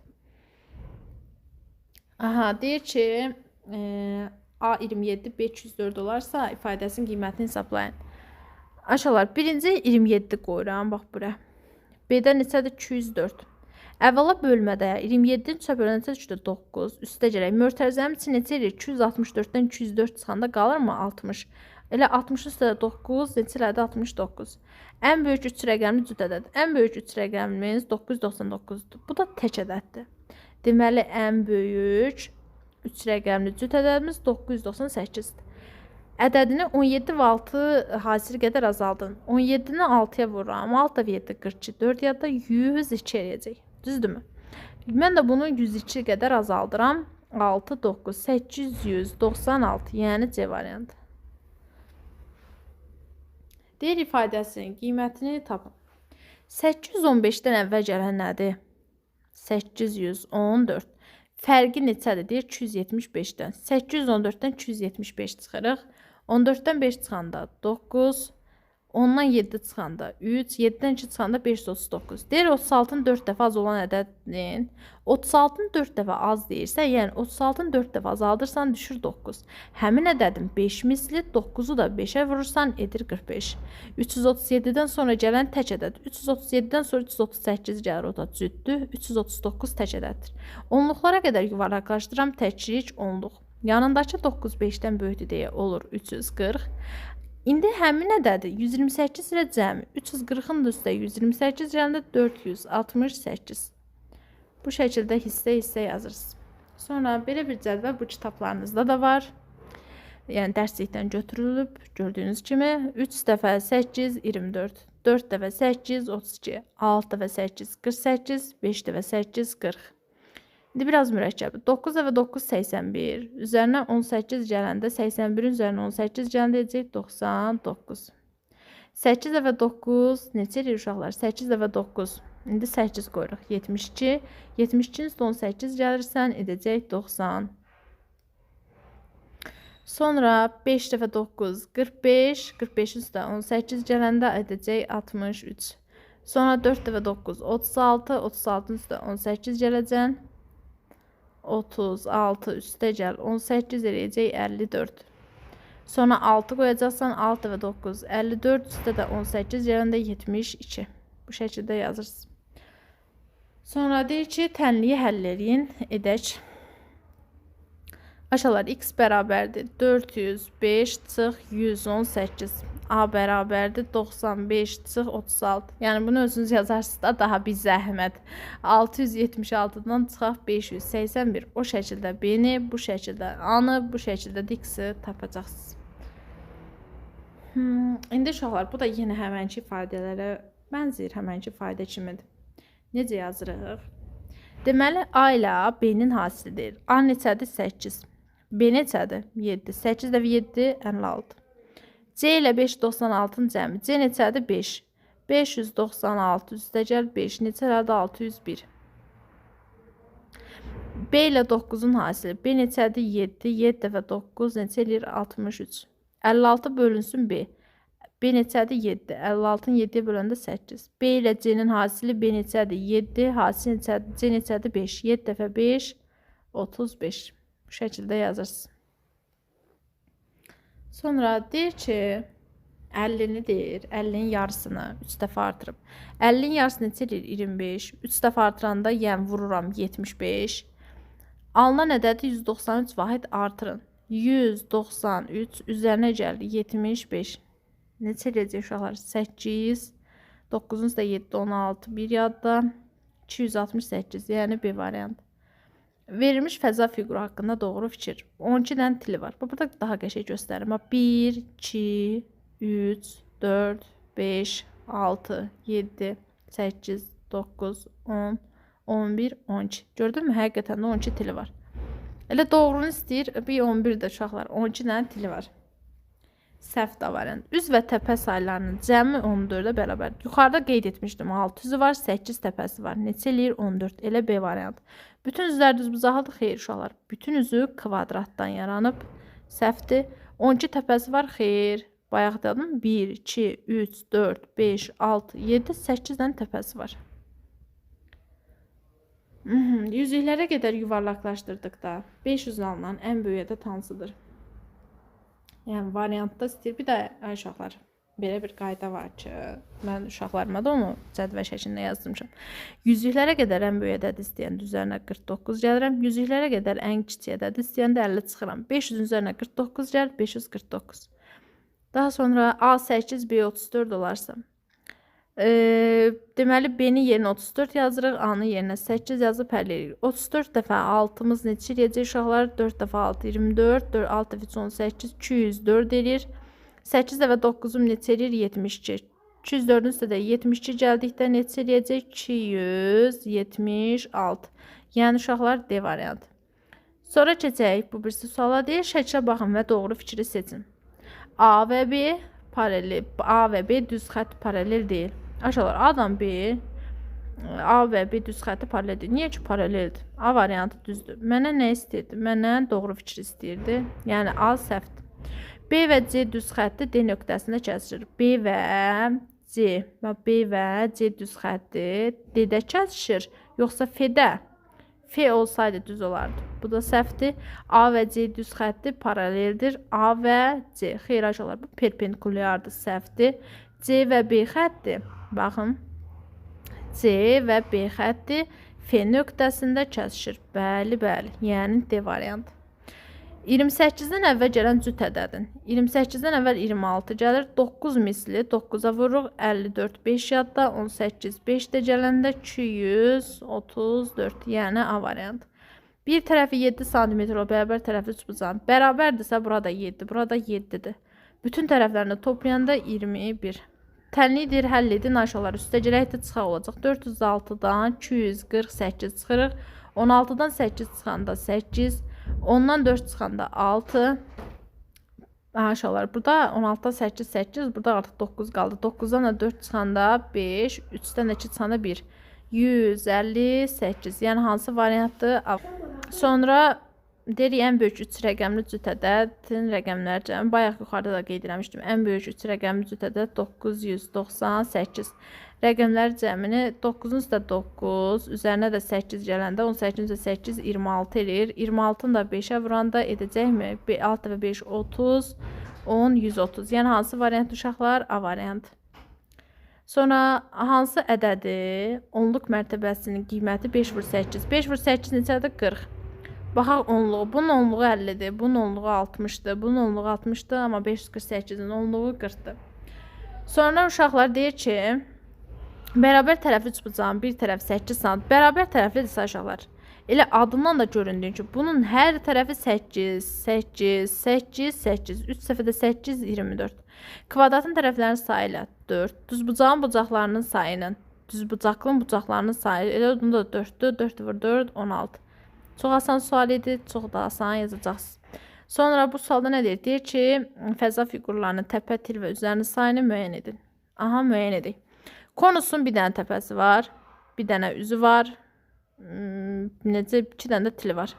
Aha, deyir ki, A27 504 olarsa ifadəsinin qiymətini hesablayın. Aşağılar, birinci 27 qoyuram, bax bura. B-də neçədir? 204. Əvvəla bölmədə 27-nin üstə bölən neçədir? 9. Üstə gələk. Mötərizənin içi neçə edir? 264-dən 204 çıxanda qalırmı? 60. Elə 60 üstə 9, neçə elədi? 69. Ən böyük 3 rəqəmli cüt ədəd. Ən böyük 3 rəqəmimiz 999-dur. Bu da tək ədəddir. Deməli, ən böyük 3 rəqəmli cüt ədədimiz 998-dir. Ədədini 17 və 6 hasili qədər azaldın. 17-ni 6-ya vururam. 6 və 7, 42. 4 yadda 102 eləyəcək. Düzdürmü? Mən də bunu 102 qədər azaldıram. 6, 9, 896. Yəni C variantı. Deyir ifadəsinin qiymətini tapın. 815-dən əvvəl gələn nədir? 814. Fərqi neçədir? Deyir 275-dən. 814-dən 275 çıxırıq. 14-dən 5 çıxanda 9, 10-dan 7 çıxanda 3, 7-dən 2 çıxanda 539. Deyir 36-ın 4 dəfə az olan ədədin 36-ın 4 dəfə az deyirsə, yəni 36-ın 4 dəfə azaldırsan düşür 9. Həmin ədədin 5 misli 9-u da 5-ə vurursan edir 45. 337-dən sonra gələn tək ədəd. 337-dən sonra 338 gəlir, o da cüddür. 339 tək ədəddir. Onluqlara qədər yuvarlaqlaşdıram, təklik onluq. Yanındakı 9 5-dən böyükdür deyə olur 340. İndi həmin ədədi 128 ilə cəmi 340-ın da üstə 128 gələndə 468. Bu şəkildə hissə yazırsınız. Sonra belə bir cədvəl bu kitablarınızda da var. Yəni dərslikdən götürülüb, gördüyünüz kimi 3 dəfə 8 24, 4 dəfə 8 32, 6 dəfə 8 48, 5 dəfə 8 40. İndi biraz mürəkkəb. 9 və 9 81. Üzərinə 18 gələndə 81-in üzərinə 18 gələndə edəcək 99. 8 və 9 neçə edir uşaqlar? 8 və 9. İndi 8 qoyuruq. 72. 72-nin üstə 18 gəlirsən edəcək 90. Sonra 5 dəfə 9 45. 45-in üstə 18 gələndə edəcək 63. Sonra 4 dəfə 9 36. 36-ın üstə 18 gələcək. 36 üstə gəl 18 eləyəcək 54. Sonra 6 qoyacaqsan 6 və 9 54 üstə də 18 gələndə 72. Bu şəkildə yazırsınız. Sonra deyir ki, tənliyi həll edin, edək. Aşağılar x bərabərdir 405 çıx 118. A bərabərdir 95 çıx 36. Yəni bunu özünüz yazarsınız da daha bir zəhmət. 676-dan çıxaq 581. O şəkildə B-ni, bu şəkildə A-nı, bu şəkildə də X-i tapacaqsınız. İndi uşaqlar, bu da yenə həmənki ifadələrə Bənzəyir həmənki fayda kimidir. Necə yazırıq? Deməli, A ilə B-nin hasilidir. A neçədir? 8. B neçədir? 7. 8 dəfə 7, 56. C ilə 596-ın cəmi. C neçədir? 5. 596 üstə gəl 5. Neçələrdir? 601. B ilə 9-un hasili. B neçədir? 7. 7 dəfə 9 neçə eləyir? 63. 56 bölünsün B. B neçədir? 7. 56-ın 7-yə böləndə 8. B ilə C-nin hasili B neçədir? 7. Hasili neçədir? C neçədir? 5. 7 dəfə 5, 35. Bu şəkildə yazırsınız. Sonra deyir ki, 50-ni deyir, 50-nin yarısını 3 dəfə artırıb. 50-nin yarısı neçə eləyir? 25. 3 dəfə artıranda yəni vururam 75. Alınan ədədi 193 vahid artırın. 193 üzərinə gəlir 75. Neçə eləyəcək uşaqlar? 8, 9-un da 7, 16, 1 yadda, 268, yəni B variantı. Verilmiş fəza fiquru haqqında doğru fikir. 12 dənə tili var. Burada daha qəşəng göstərim. 1, 2, 3, 4, 5, 6, 7, 8, 9, 10, 11, 12. Gördünmü? Həqiqətən də 12 tili var. Elə doğrunu istəyir. Bir 11 də uşaqlar. 12 dənə tili var. Səhv də variant. Üz və təpə saylarının cəmi 14-ə bərabər. Yuxarıda qeyd etmişdim. 6 üzü var, 8 təpəsi var. Neçə eləyir? 14. Elə B variant. Bütün üzlər düzbucaqlıdır. Xeyr uşaqlar. Bütün üzü kvadratdan yaranıb. Səhvdir. 12 təpəsi var. Xeyr. Bayaq dedim. 1, 2, 3, 4, 5, 6, 7, 8 dənə təpəsi var. Yüzüklərə qədər yuvarlaqlaşdırdıqda 500 alınan ən böyük ədəd hansıdır? Yəni variantda istəyir. Bir də uşaqlar, belə bir qayda var ki, mən uşaqlarıma da onu cədvəl şəklində yazmışam. Yüzüklərə qədər ən böyük ədəd istəyəndə üzərinə 49 gəlirəm. Yüzüklərə qədər ən kiçik ədəd istəyəndə 50 çıxıram. 500-ün üzərinə 49 gəlir, 549. Daha sonra A8, B34 olarsa. Deməli, B-nin yerinə 34 yazırıq, A-nın yerinə 8 yazıb həll edirik. 34 dəfə 6-mız neçə eləyəcək uşaqlar? 4 dəfə 6, 24, 6 dəfə 18, 204 eləyir. 8 dəfə 9-um neçə eləyir? 72. 204-ün üstə də 72 gəldikdə neçə eləyəcək? 276. Yəni uşaqlar D variantı. Sonra keçək bu birisi suala deyir. Şəklə baxın və doğru fikri seçin. A və B paralel. A və B düz xətt paralel deyil. Aşağılar A'dan B, A və B düz xətti paraleldir. Niyə ki paraleldir? A variantı düzdür. Mənə nə istəyirdi? Mənə doğru fikir istəyirdi. Yəni A səhvdir. B və C düz xətti D nöqtəsində kəsilir. B və C düz xətti D-də kəsilir, yoxsa F-də? F olsaydı düz olardı. Bu da səhvdir. A və C düz xətti paraleldir. A və C. Xeyr aşağılar. Bu perpendikulyardır. Səhvdir. C və B xətti. Baxın. C və B xətti F nöqtəsində kəsilir. Bəli, bəli. Yəni D variantı. 28-dən əvvəl gələn cüt ədədin. 28-dən əvvəl 26 gəlir. 9 misli 9-a vururuq. 54, 5 yadda. 18, 5 də gələndə 234. Yəni A variantı. Bir tərəfi 7 cm o bərabər tərəfi üçbucağın. Bərabərdirsə burada 7, burada 7-dir. Bütün tərəflərini toplayanda 21. Tənlidir, həll edin. Aşağılar üstə gələkdə çıxaq olacaq. 406-dan 248 çıxırıq. 16-dan 8 çıxanda 8. 10-dan 4 çıxanda 6. Aşağılar burada 16-dan 8, 8. Burada artıq 9 qaldı. 9-dan da 4 çıxanda 5. 3-dən də 2 çıxanda 1. 158. Yəni hansı variantdır? Sonra deyirik ən böyük 3 rəqəmli cüt ədədin rəqəmləri cəmi. Bayaq yuxarıda da qeyd etmişdim. Ən böyük 3 rəqəmli cüt ədəd 998. Rəqəmlər cəmini 9-un üstə 9, üzərinə də 8 gələndə 18-in üstə 8, 26 eləyir. 26-ın da 5-ə vuranda edəcəkmi? 6 və 5, 30, 10, 130. Yəni hansı variant uşaqlar? A variant. Sonra hansı ədədi onluq mərtəbəsinin qiyməti 5 vur 8. 5 vur 8 neçədir? 40. Baxaq onluğu. Bunun onluğu 50-dir. Bunun onluğu 60-dır. Bunun onluğu 60-dır. Amma 548-in onluğu 40-dır. Sonra uşaqlar deyir ki, bərabər tərəfli üçbucağın bir tərəf 8 cm. Bərabər tərəflidirsə aşağılar. Elə adından da göründüyü ki, bunun hər tərəfi 8, 8, 8, 8. 3 səfədə 8, 24. Kvadratın tərəflərinin sayı ilə 4. Düzbucağın bucaqlarının sayı ilə düzbucaqlının bucaqlarının sayı elə bunu da 4-dür. 4 vur 4, 16. Çox asan sual idi, çox da asan yazacaqsınız. Sonra bu sualda nə deyir? Deyir ki, fəza fiqurlarının təpə, til və üzərinin sayını müəyyən edin. Aha, müəyyən edin. Konusun bir dənə təpəsi var, bir dənə üzü var, necə 2 dənə də tili var.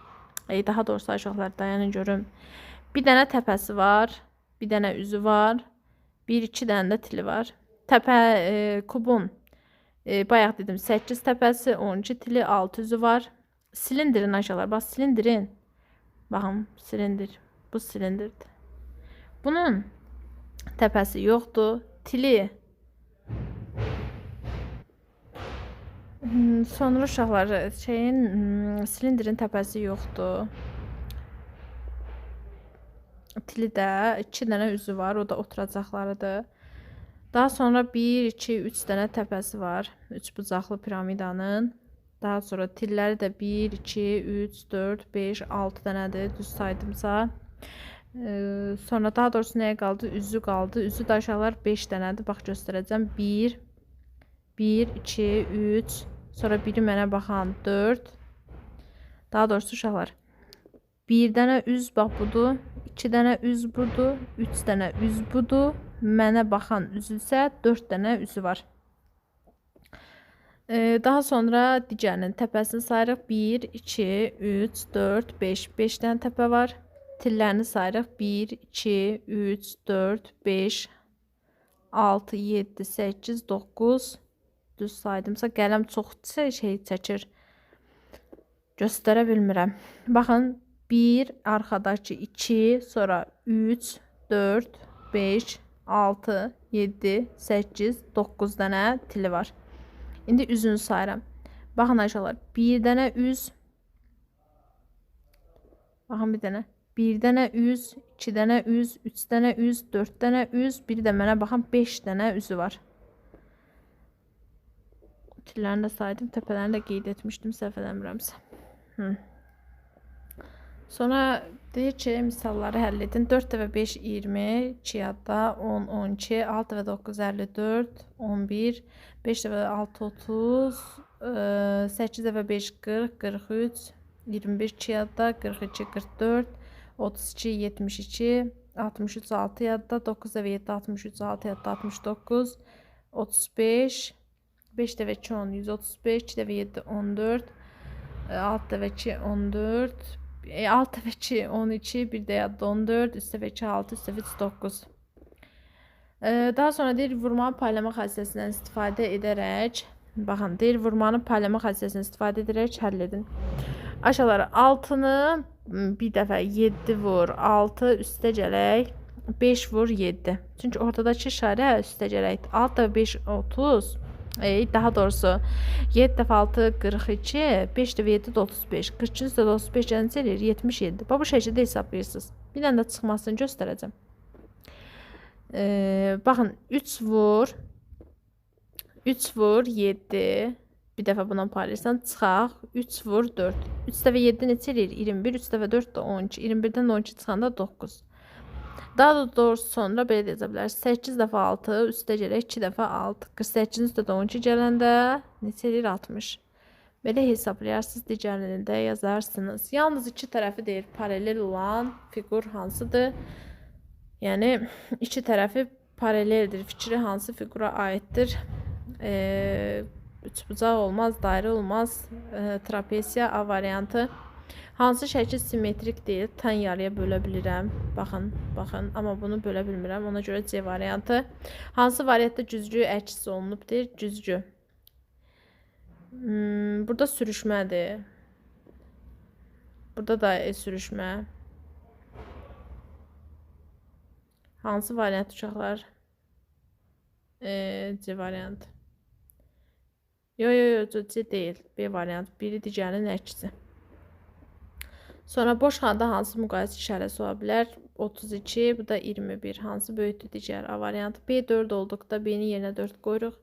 Daha doğrusu aşağılar dayanın görüm. Bir dənə təpəsi var, bir dənə üzü var, 1-2 dənə də tili var. Təpə kubun bayaq dedim 8 təpəsi, 12 tili, 6 üzü var. Silindirin aşağılar. Bax silindirin. Baxın silindir. Bu silindirdir. Bunun təpəsi yoxdur. Tili sonra uşaqlar silindirin təpəsi yoxdur. Tili də 2 dənə üzü var. O da oturacaqlarıdır. Daha sonra 1, 2, 3 dənə təpəsi var. 3 bucaqlı piramidanın. Daha sonra tilləri də 1, 2, 3, 4, 5, 6 dənədir. Düz saydımsa. Sonra daha doğrusu nəyə qaldı? Üzü qaldı. Üzü də aşağılar 5 dənədir. Bax göstərəcəm. 1, 2, 3. Sonra biri mənə baxan 4. Daha doğrusu uşaqlar. 1 dənə üz bax budur. 2 dənə üz budur. 3 dənə üz budur. Mənə baxan üzü isə 4 dənə üzü var. Daha sonra digərinin təpəsini sayırıq. 1, 2, 3, 4, 5. 5 dənə təpə var. Tillərini sayırıq. 1, 2, 3, 4, 5, 6, 7, 8, 9. Düz saydımsa qələm çox şey çəkir. Göstərə bilmirəm. Baxın. 1, arxadakı 2, sonra 3, 4, 5, 6, 7, 8, 9 dənə tili var. İndi üzünü sayıram. Baxın aşağılar. 1 dənə üz. Baxın bir dənə. 1 dənə üz, 2 dənə üz, 3 dənə üz, 4 dənə üz, bir də mənə baxın 5 dənə üzü var. Tillərini də saydım, təpələrini də qeyd etmişdim, səhv eləmirəmsə. Sonra deyir ki, misalları həll edin. 4 dəfə 5, 20, 2 yadda, 10, 12, 6 dəfə 9, 54, 11, 5 dəfə 6, 30, 8 dəfə 5, 40, 43, 25, 2 yadda, 42, 44, 32, 72, 63, 6 yadda, 9 dəfə 7, 63, 6 yadda, 69, 35, 5 dəfə 2, 10, 135, 2 dəfə 7, 14, 6 dəfə 2, 14, 6 dəfə 2, 12, 1 də yadda 14, 3 dəfə 2, 6, 3 dəfə 3, 9. Daha sonra deyir, vurmanın paylama xassəsindən istifadə edərək, baxın, deyir, vurmanın paylama xassəsindən istifadə edərək həll edin. Aşağılara 6-nı bir dəfə 7 vur, 6 üstə gələk, 5 vur, 7. Çünki ortadakı işarə üstə gələk. 6 dəfə 5, 30. Daha doğrusu 7 dəfə 6, 42, 5 dəfə 7, 35. 42 üstə 35 gələcək eləyir, 77. Bu şəkildə hesablayırsınız. Bir dənə də çıxmasını göstərəcəm. Baxın, 3 vur, 7. Bir dəfə buna paylaşsan, çıxaq, 3 vur, 4. 3 dəfə 7 neçə eləyir? 21, 3 dəfə 4 də 12. 21-dən 12 çıxanda 9. Daha doğrusu sonra belə deyə bilərsiniz. 8 dəfə 6 üstə gələk 2 dəfə 6. 48-in üstə də 12 gələndə neçə eləyir? 60. Belə hesablayarsınız, digərini də yazarsınız. Yalnız iki tərəfi deyir paralel olan fiqur hansıdır? Yəni iki tərəfi paraleldir. Fikri hansı fiqura aiddir? Üçbucaq olmaz, dairə olmaz. Trapesiya A variantı. Hansı şəkil simmetrik deyil? Tən yarıya bölə bilirəm. Baxın, baxın. Amma bunu bölə bilmirəm. Ona görə C variantı. Hansı variantda güzgü əks olunub deyir? Güzgü. Burada sürüşmədir. Burada da sürüşmə. Hansı variant uşaqlar? C variantı. Yox, C deyil. B variant. Biri digərinin əksi. Sonra boş xanada hansı müqayisə işarəsi ola bilər? 32, bu da 21. Hansı böyükdür digər A variantı? B 4 olduqda B-nin yerinə 4 qoyuruq.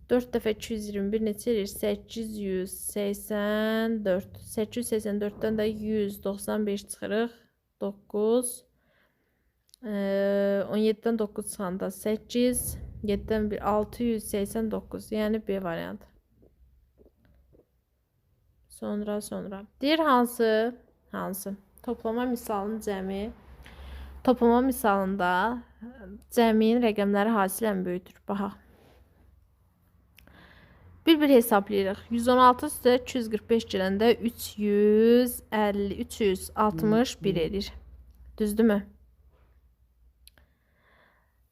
4 dəfə 221 neçə edir? 884. 884-dən də 195 çıxırıq. 9. 17-dən 9 çıxanda 8. 7-dən 1 689. Yəni B variantı. Sonra. Deyir hansı? Hansı? Toplama misalının cəmi. Toplama misalında cəmin rəqəmləri hasilə böyüdür. Baxaq. Bir hesablayırıq. 116 üstə 245 gələndə 361 edir. Düzdürmü?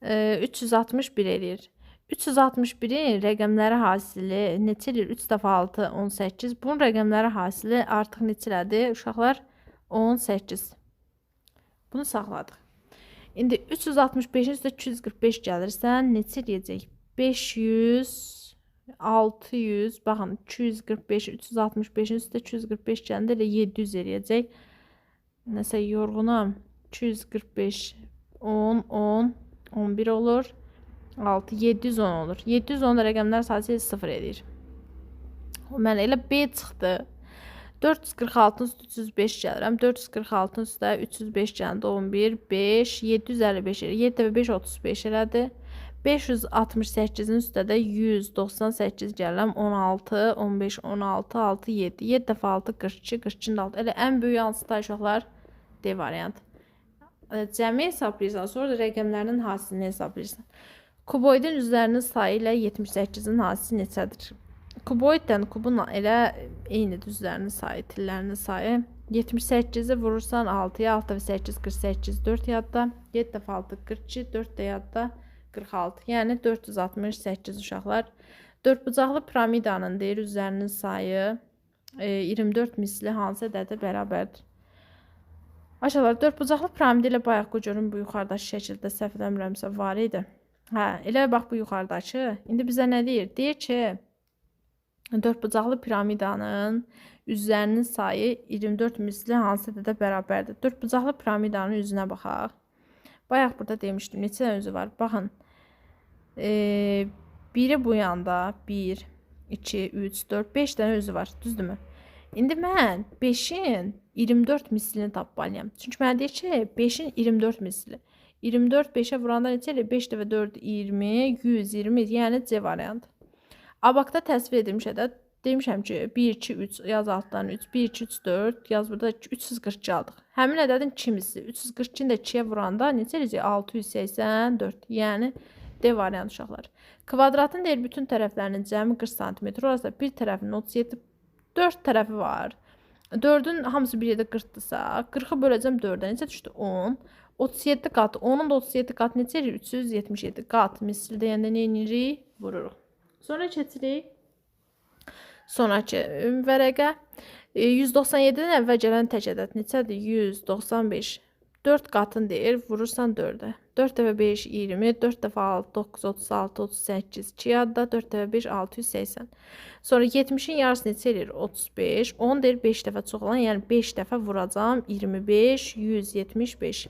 361 edir. 361-in rəqəmləri hasili neçə edir? 3 dəfə 6, 18. Bunun rəqəmləri hasili artıq neçədir? Uşaqlar 18. Bunu saxladıq. İndi 365-in üstə 245 gəlirsən, neçə edəcək? 500, 600, baxın 245, 365-in üstə 245 gələndə elə 700 eləyəcək. Nəsə yorğunam. 245, 10, 10, 11 olur. 6, 710 olur. 710 rəqəmlər sayısı 0 edir. Mən elə B çıxdı. 446-nın üstə 305 gəlirəm. 446-nın üstə 305 gələndə 11, 5, 755 edir. 7 dəfə 5, 35 elədi. 568-in üstə də 198 gəlirəm. 16, 15, 16, 6, 7. 7 dəfə 6, 42, 42-nin 6. Elə ən böyük hansıdır uşaqlar? D variantı. Cəmi hesablayırsan, sonra da rəqəmlərinin hasilini hesablayırsan. Kuboidin üzlərinin sayı ilə 78-in hasisi neçədir? Kuboiddən kubun elə eynidir üzlərinin sayı, tillərinin sayı. 78-i vurursan 6-ya, 6 dəfə 8, 48, 4 yadda. 7 dəfə 6, 42, 4 də yadda, 46. Yəni 468 uşaqlar. 4 bucaqlı piramidanın deyir üzlərinin sayı 24 misli hansı ədədə bərabərdir? Aşağılar 4 bucaqlı piramidi ilə bayaq görün bu yuxarıdakı şəkildə səhv eləmirəmsə var idi. Hə, elə bax bu yuxarıdakı. İndi bizə nə deyir? Deyir ki 4 bucaqlı piramidanın üzlərinin sayı 24 misli hansı ədədə bərabərdir? 4 bucaqlı piramidanın üzünə baxaq. Bayaq burada demişdim. Neçə dənə üzü var? Baxın. Biri bu yanda 1, 2, 3, 4, 5 dənə üzü var. Düzdürmü? İndi mən 5-in 24 mislini tapmalıyam. Çünki mənə deyir ki 5-in 24 misli. 24 5-ə vuranda neçə elə? 5 dəfə 4, 20, 120. Yəni C variantı. Abaqda təsvir edilmiş ədəd. Demişəm ki 1, 2, 3 yaz altdan 3, 1, 2, 3, 4 yaz burada 342 aldıq. Həmin ədədin 2 misli. 342-ni də 2-yə vuranda neçə eləyəcək? 684. Yəni D variantı uşaqlar. Kvadratın deyir bütün tərəflərinin cəmi 40 cm. Orası bir tərəfinin 37, 4 tərəfi var. 4-ün hamısı bir yerdə 40-dırsa, 40-ı böləcəm 4-ə. Necə düşdü? 10. 37 qat. 10-un da 37 qat neçə edir? 377 qat. Misli deyəndə nə edirik? Vururuq. Sonra keçirik. Sonraki vərəqə. 197-dən əvvəl gələn tək ədəd neçədir? 195. 4 qatın deyir. Vurursan 4-ə. 4 dəfə 5, 20. 4 dəfə 6, 9, 36, 38. 2 yadda. 4 dəfə 5, 680. Sonra 70-in yarısı neçə edir? 35. 10 deyir 5 dəfə çox olan. Yəni 5 dəfə vuracam. 25, 175.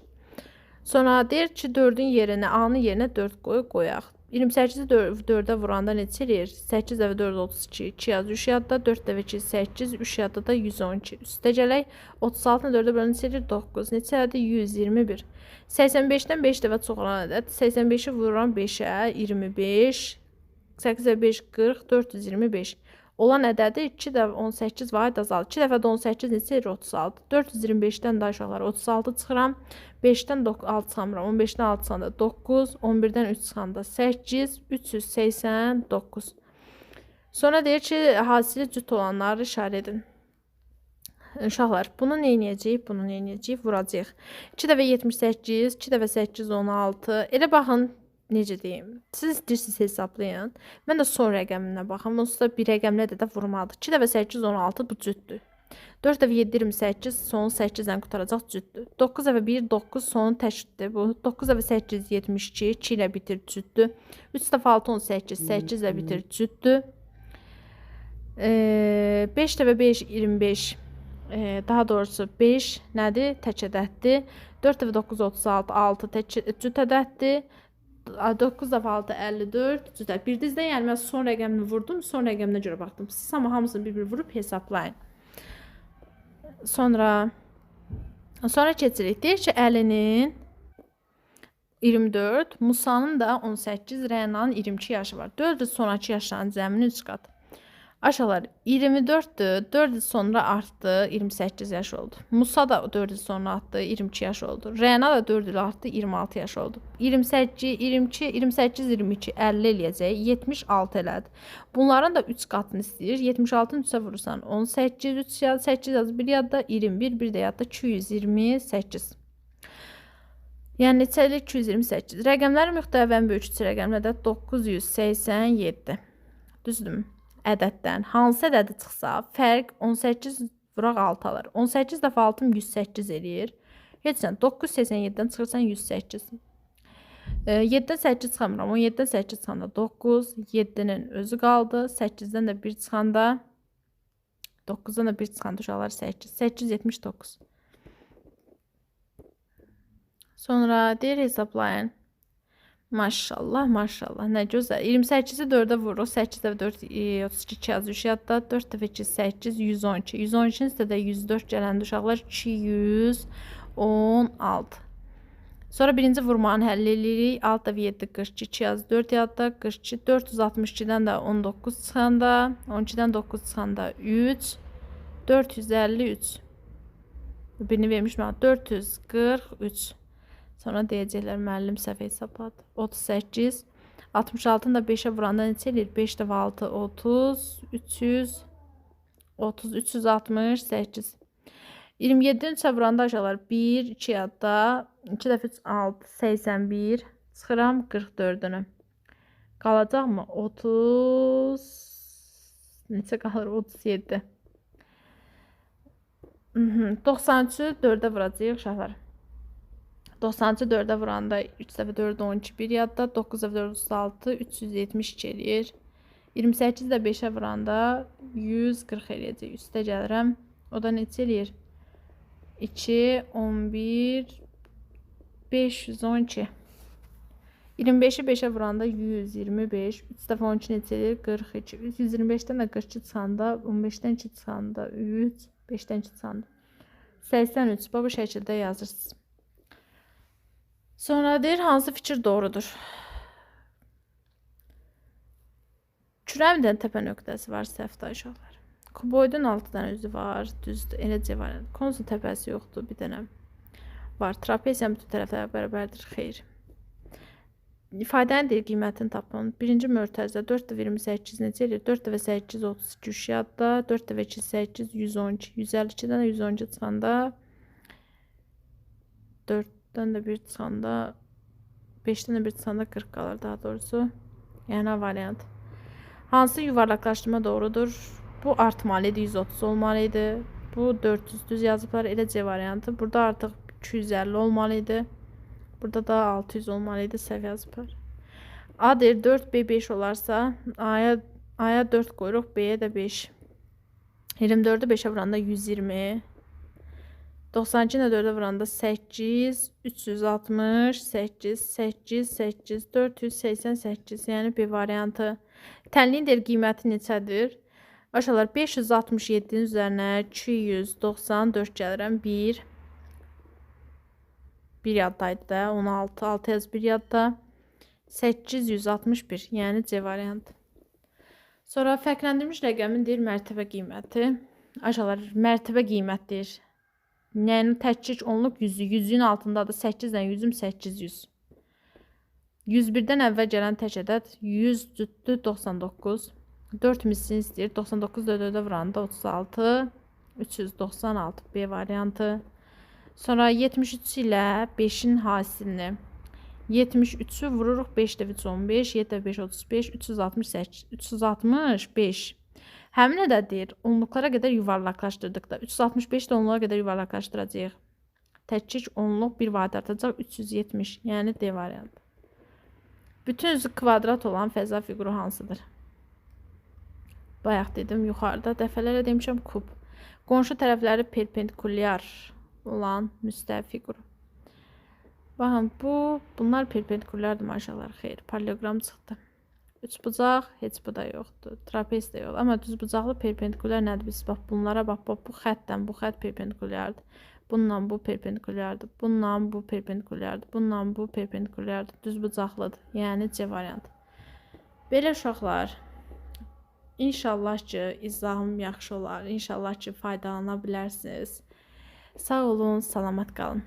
Sonra deyir ki 4-ün yerinə, A-nın yerinə 4 qoyaq. 28-i 4-ə vuranda neçə edir? 8 dəfə 4, 32. 2 yaz 3 yadda. 4 dəfə 2, 8. 3 yadda da 112. Üstə gələk. 36-nı 4-ə bölən neçə edir? 9. Neçə ədədir? 121. 85-dən 5 dəfə çox olan ədəd. 85-i vururam 5-ə. 25. 8 dəfə 5, 40. 425. Olan ədədi 2 dəfə 18 var, azalır. 2 dəfə də 18 neçə edir? 36. 425-dən də aşağılar 36 çıxıram. 5-dən 6 çıxamıram. 15-dən 6 çıxanda 9. 11-dən 3 çıxanda 8. 389. Sonra deyir ki, hasili cüt olanları işarə edin. Uşaqlar, bunu nə edəcəyik? Bunu nə edəcəyik? Vuracaq. 2 dəfə 78, 2 dəfə 8, 16. Elə baxın. Necə deyim? Siz istəyirsiniz hesablayın. Mən də son rəqəminə baxım. Onsuz da bir rəqəmlə də vurmalıdır. 2 dəfə 8, 16 bu cütdür. 4 dəfə 7, 28 sonu 8-lə qutaracaq cütdür. 9 dəfə 1, 9 sonu təkdir. Bu 9 dəfə 8, 72, 2 ilə bitir cütdür. 3 dəfə 6, 18, 8 ilə bitir cütdür. 5 dəfə 5, 25. Daha doğrusu 5 nədir? Tək ədəddir. 4 dəfə 9, 36, 6 cüt ədəddir. 9 dəfə 6 54 cüzdə. Bir dizdə yəni mən son rəqəmini vurdum, son rəqəminə görə baxdım. Siz amma hamısını bir-bir vurub hesablayın. Sonra keçirik. Deyir ki, Əlinin 24, Musanın da 18, Rənanın 22 yaşı var. 4 il sonraki yaşların cəmini 3 qat. Aşağılar 24'dür. 4 il sonra arttı. 28 yaş oldu. Musa da 4 il sonra arttı. 22 yaş oldu. Rəna da 4 il arttı. 26 yaş oldu. 28, 22, 28, 22, 50 eləyəcək. 76 elədi. Bunların da 3 qatını istəyir. 76'ın 3'ə vurursan 18, 3 yaz, 8 yaz, 1 yadda 21, 1 də yadda 228. Yəni neçəlik 228. Rəqəmlərin müxtəlif ən böyük üçü rəqəmlərdə 987. Düzdürmü? Ədəddən hansı ədədi çıxsa, fərq 18 vuraq 6 alır. 18 dəfə 6 108 eləyir. Geçsən 987-dən çıxırsan 108. 7-dən 8 çıxamıram. 17-dən 8 çıxanda 9, 7-nin özü qaldı. 8-dən də 1 çıxanda 9-dan da 1 çıxanda uşaqlar 8. 879. Sonra deyir hesablayın. Maşallah, maşallah. Nə gözəl. 28-i 4-ə vururuq. 8 dəfə 4, 32 yazıyor. Yadda 4 dəfə 2, 8, 112. 112-nin üstə də 104 gələndə uşaqlar 216. Sonra birinci vurmanı həll edirik. 6 dəfə 7, 42 yaz. 4 yadda 42. 462-dən də 19 çıxanda, 12-dən 9 çıxanda 3, 453. Birini vermiş mənə 443. Sonra deyəcəklər müəllim səhv hesabladı. 38. 66-nı da 5-ə vuranda neçə eləyir? 5 dəfə 6, 30, 300, 30, 368. 27-ni 3-ə vuranda aşağılar 1, 2 yadda, 2 dəfə 3, 6, 81. Çıxıram 44-ünü. Qalacaq mı? 30, neçə qalır? 37. 93-ü 4-ə vuracaq uşaqlar. 90-cı 4-ə vuranda 3 dəfə 4, 12, 1 yadda, 9 dəfə 4, 36, 372 eləyir. 28 də 5-ə vuranda 140 eləyəcək. Üstə gəlirəm. O da neçə eləyir? 2, 11, 512. 25-i 5-ə vuranda 125. 3 dəfə 12 neçə eləyir? 42. 125-dən də 42 çıxanda, 15-dən 2 çıxanda 3, 5-dən 2 çıxanda 83. Bu şəkildə yazırsınız. Sonra deyir, hansı fikir doğrudur? Kürəmdən təpə nöqtəsi var səhvdə uşaqlar. Kuboidun 6 dənə üzü var, düzdür, eləcə var. Konus təpəsi yoxdur, bir dənə var. Trapesiyanın bütün tərəfləri bərabərdir, xeyr. İfadənin deyil, qiymətini tapın. Birinci mötərizə 4 dəfə 28 necə eləyir? 4 dəfə 8, 32 3 yadda, 4 dəfə 2, 8, 112. 152-dən də 112 çıxanda 4-dən də 1 çıxanda 5-dən də 1 çıxanda 40 qalır daha doğrusu. Yəni variant. Hansı yuvarlaqlaşdırma doğrudur? Bu artmalıydı, 130 olmalıydı. Bu 400 düz yazıblar, elə C variantı. Burada artıq 250 olmalıydı. Burada da 600 olmalıydı, səhv yazıblar. A deyir 4, B 5 olarsa A'ya 4 qoyuruq, B'yə də 5. 24'ü 5'ə vuranda 120. 92'ni 4'ə vuranda 8, 368, 8, 8, 488. Yəni B variantı. Tənliyin deyir qiyməti neçədir? Aşağılar 567'nin üzərinə 294 gəlirəm. 1 yaddaydı da. 16, 6 yaz 1 yadda. 861. Yəni C variantı. Sonra fərqləndirilmiş rəqəmin deyir mərtəbə qiyməti. Aşağılar mərtəbə qiymətdir. Yəni təkcik onluq 100'ü. 100'ün altındadır. 8-dən 100'üm 800. 101'dən əvvəl gələn tək ədəd 100 cüddür 99. 4 mislini istəyir. 99 4'ə vuranda 36. 396 B variantı. Sonra 73 ilə 5'in hasilini. 73'ü vururuq 5 dəfə 15, 7 dəfə 5 35, 365. Həmin ədəd deyir, onluqlara qədər yuvarlaqlaşdırdıqda 365 də onluğa qədər yuvarlaqlaşdıracağıq. Təkcik onluq bir vadə artacaq 370, yəni D variantı. Bütün üzü kvadrat olan fəza fiquru hansıdır? Bayaq dedim, yuxarıda dəfələrlə demişəm kub. Qonşu tərəfləri perpendikulyar olan müstəv fiquru. Baxın, bunlar perpendikulyardır maşallah. Xeyr, paralleloqram çıxdı. Üçbucaq heç bu da yoxdur. Trapez də yox. Amma düzbucaqlı perpendikulyar nədir? Biz bax bunlara bax bu xəttdən bu xətt perpendikulyardır. Bununla bu perpendikulyardır. Bununla bu perpendikulyardır. Bununla bu perpendikulyardır. Düzbucaqlıdır. Yəni C variantı. Belə uşaqlar, İnşallah ki izahım yaxşı olar. İnşallah ki faydalana bilərsiniz. Sağ olun, salamat qalın.